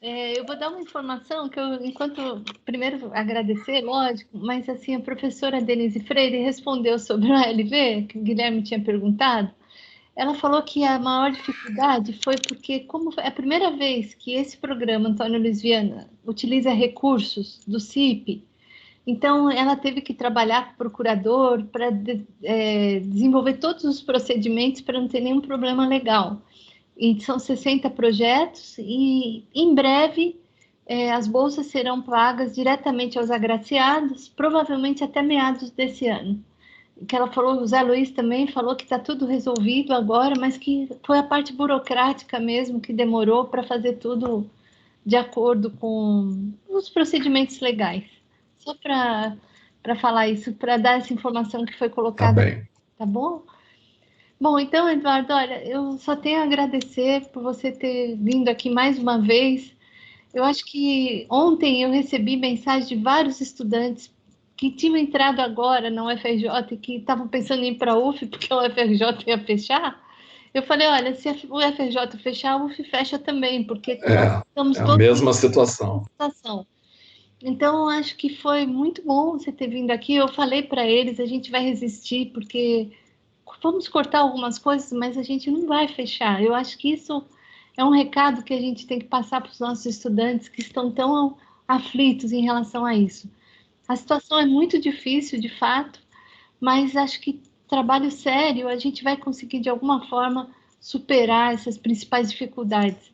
eu vou dar uma informação que primeiro agradecer, lógico, mas assim, a professora Denise Freire respondeu sobre o ALV, que o Guilherme tinha perguntado. Ela falou que a maior dificuldade foi porque, como é a primeira vez que esse programa Antônio Luiz Viana utiliza recursos do CIP, então ela teve que trabalhar com o procurador para desenvolver todos os procedimentos para não ter nenhum problema legal. E são 60 projetos e, em breve, as bolsas serão pagas diretamente aos agraciados, provavelmente até meados desse ano. Que ela falou, o Zé Luiz também falou que está tudo resolvido agora, mas que foi a parte burocrática mesmo que demorou para fazer tudo de acordo com os procedimentos legais. Só para falar isso, para dar essa informação que foi colocada. Tá bem. Tá bom? Bom, então, Eduardo, olha, eu só tenho a agradecer por você ter vindo aqui mais uma vez. Eu acho que ontem eu recebi mensagem de vários estudantes que tinham entrado agora na UFRJ e que estavam pensando em ir para a UF porque a UFRJ ia fechar. Eu falei, olha, se a UFRJ fechar, a UF fecha também, porque estamos todos a mesma situação. Então, eu acho que foi muito bom você ter vindo aqui. Eu falei para eles, a gente vai resistir, porque vamos cortar algumas coisas, mas a gente não vai fechar. Eu acho que isso é um recado que a gente tem que passar para os nossos estudantes que estão tão aflitos em relação a isso. A situação é muito difícil, de fato, mas acho que trabalho sério, a gente vai conseguir, de alguma forma, superar essas principais dificuldades.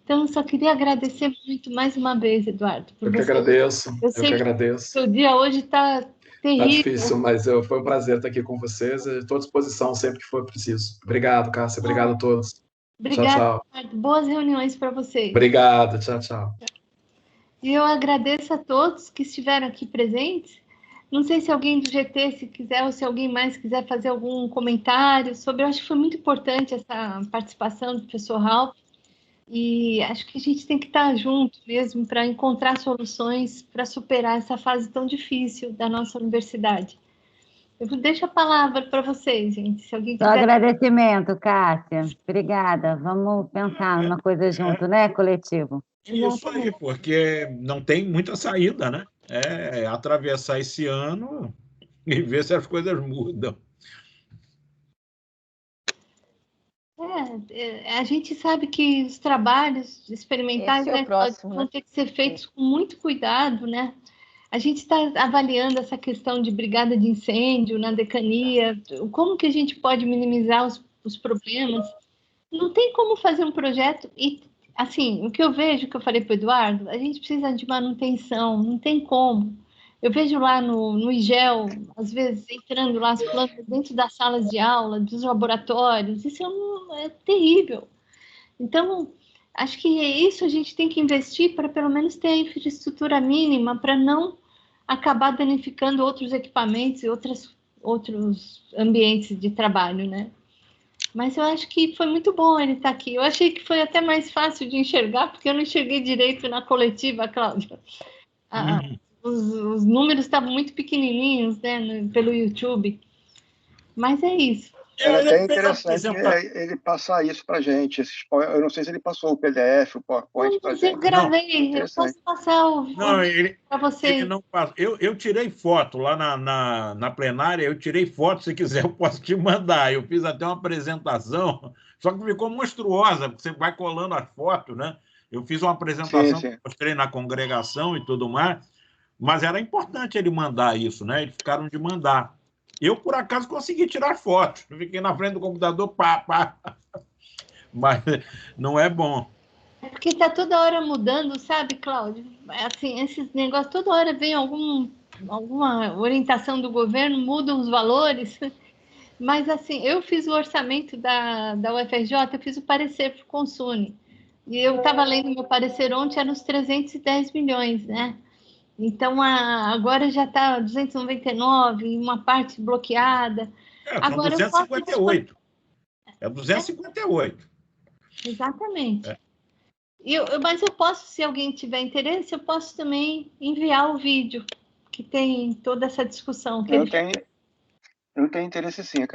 Então, eu só queria agradecer muito mais uma vez, Eduardo. Eu que agradeço. Eu que agradeço. O dia hoje está terrível. Está difícil, mas foi um prazer estar aqui com vocês. Estou à disposição sempre que for preciso. Obrigado, Cássia. Obrigado a todos. Obrigada, tchau, tchau. Boas reuniões para vocês. Obrigado. Tchau, tchau. E eu agradeço a todos que estiveram aqui presentes. Não sei se alguém do GT, se quiser, ou se alguém mais quiser fazer algum comentário sobre... Eu acho que foi muito importante essa participação do professor Ralph. E acho que a gente tem que estar junto mesmo para encontrar soluções para superar essa fase tão difícil da nossa universidade. Eu deixo a palavra para vocês, gente. Se alguém quiser... Só agradecimento, Cássia. Obrigada. Vamos pensar numa coisa junto, né, coletivo? Isso aí, porque não tem muita saída, né? É atravessar esse ano e ver se as coisas mudam. A gente sabe que os trabalhos experimentais vão ter que ser feitos com muito cuidado, né? A gente está avaliando essa questão de brigada de incêndio na decania, como que a gente pode minimizar os problemas. Não tem como fazer um projeto e, assim, o que eu vejo, que eu falei para o Eduardo, a gente precisa de manutenção, não tem como. Eu vejo lá no IGEL, às vezes, entrando lá as plantas dentro das salas de aula, dos laboratórios, isso é terrível. Então, acho que isso a gente tem que investir para, pelo menos, ter a infraestrutura mínima para não acabar danificando outros equipamentos e outros ambientes de trabalho, né? Mas eu acho que foi muito bom ele estar aqui. Eu achei que foi até mais fácil de enxergar, porque eu não enxerguei direito na coletiva, Cláudia. Os números estavam muito pequenininhos, né, pelo YouTube. Mas é isso. Era até interessante ele passar isso para a gente. Eu não sei se ele passou o PDF, o PowerPoint para a gente. Eu gravei, eu posso passar o vídeo para vocês. Ele não passa. Eu tirei foto lá na plenária, eu tirei foto, se quiser eu posso te mandar. Eu fiz até uma apresentação, só que ficou monstruosa, porque você vai colando as fotos, né? Eu fiz uma apresentação, sim. Mostrei na congregação e tudo mais, mas era importante ele mandar isso, né? Eles ficaram de mandar. Eu, por acaso, consegui tirar fotos. Eu fiquei na frente do computador, pá. Mas não é bom. É porque está toda hora mudando, sabe, Cláudio? Assim, esses negócios, toda hora vem alguma orientação do governo, mudam os valores. Mas, assim, eu fiz o orçamento da UFRJ, eu fiz o parecer para o Consune. E eu estava lendo meu parecer ontem, era uns 310 milhões, né? Então, agora já está 299, uma parte bloqueada. São agora 258. É 258. Exatamente. Mas eu posso, se alguém tiver interesse, eu posso também enviar o vídeo, que tem toda essa discussão. Eu tenho interesse sim, cara.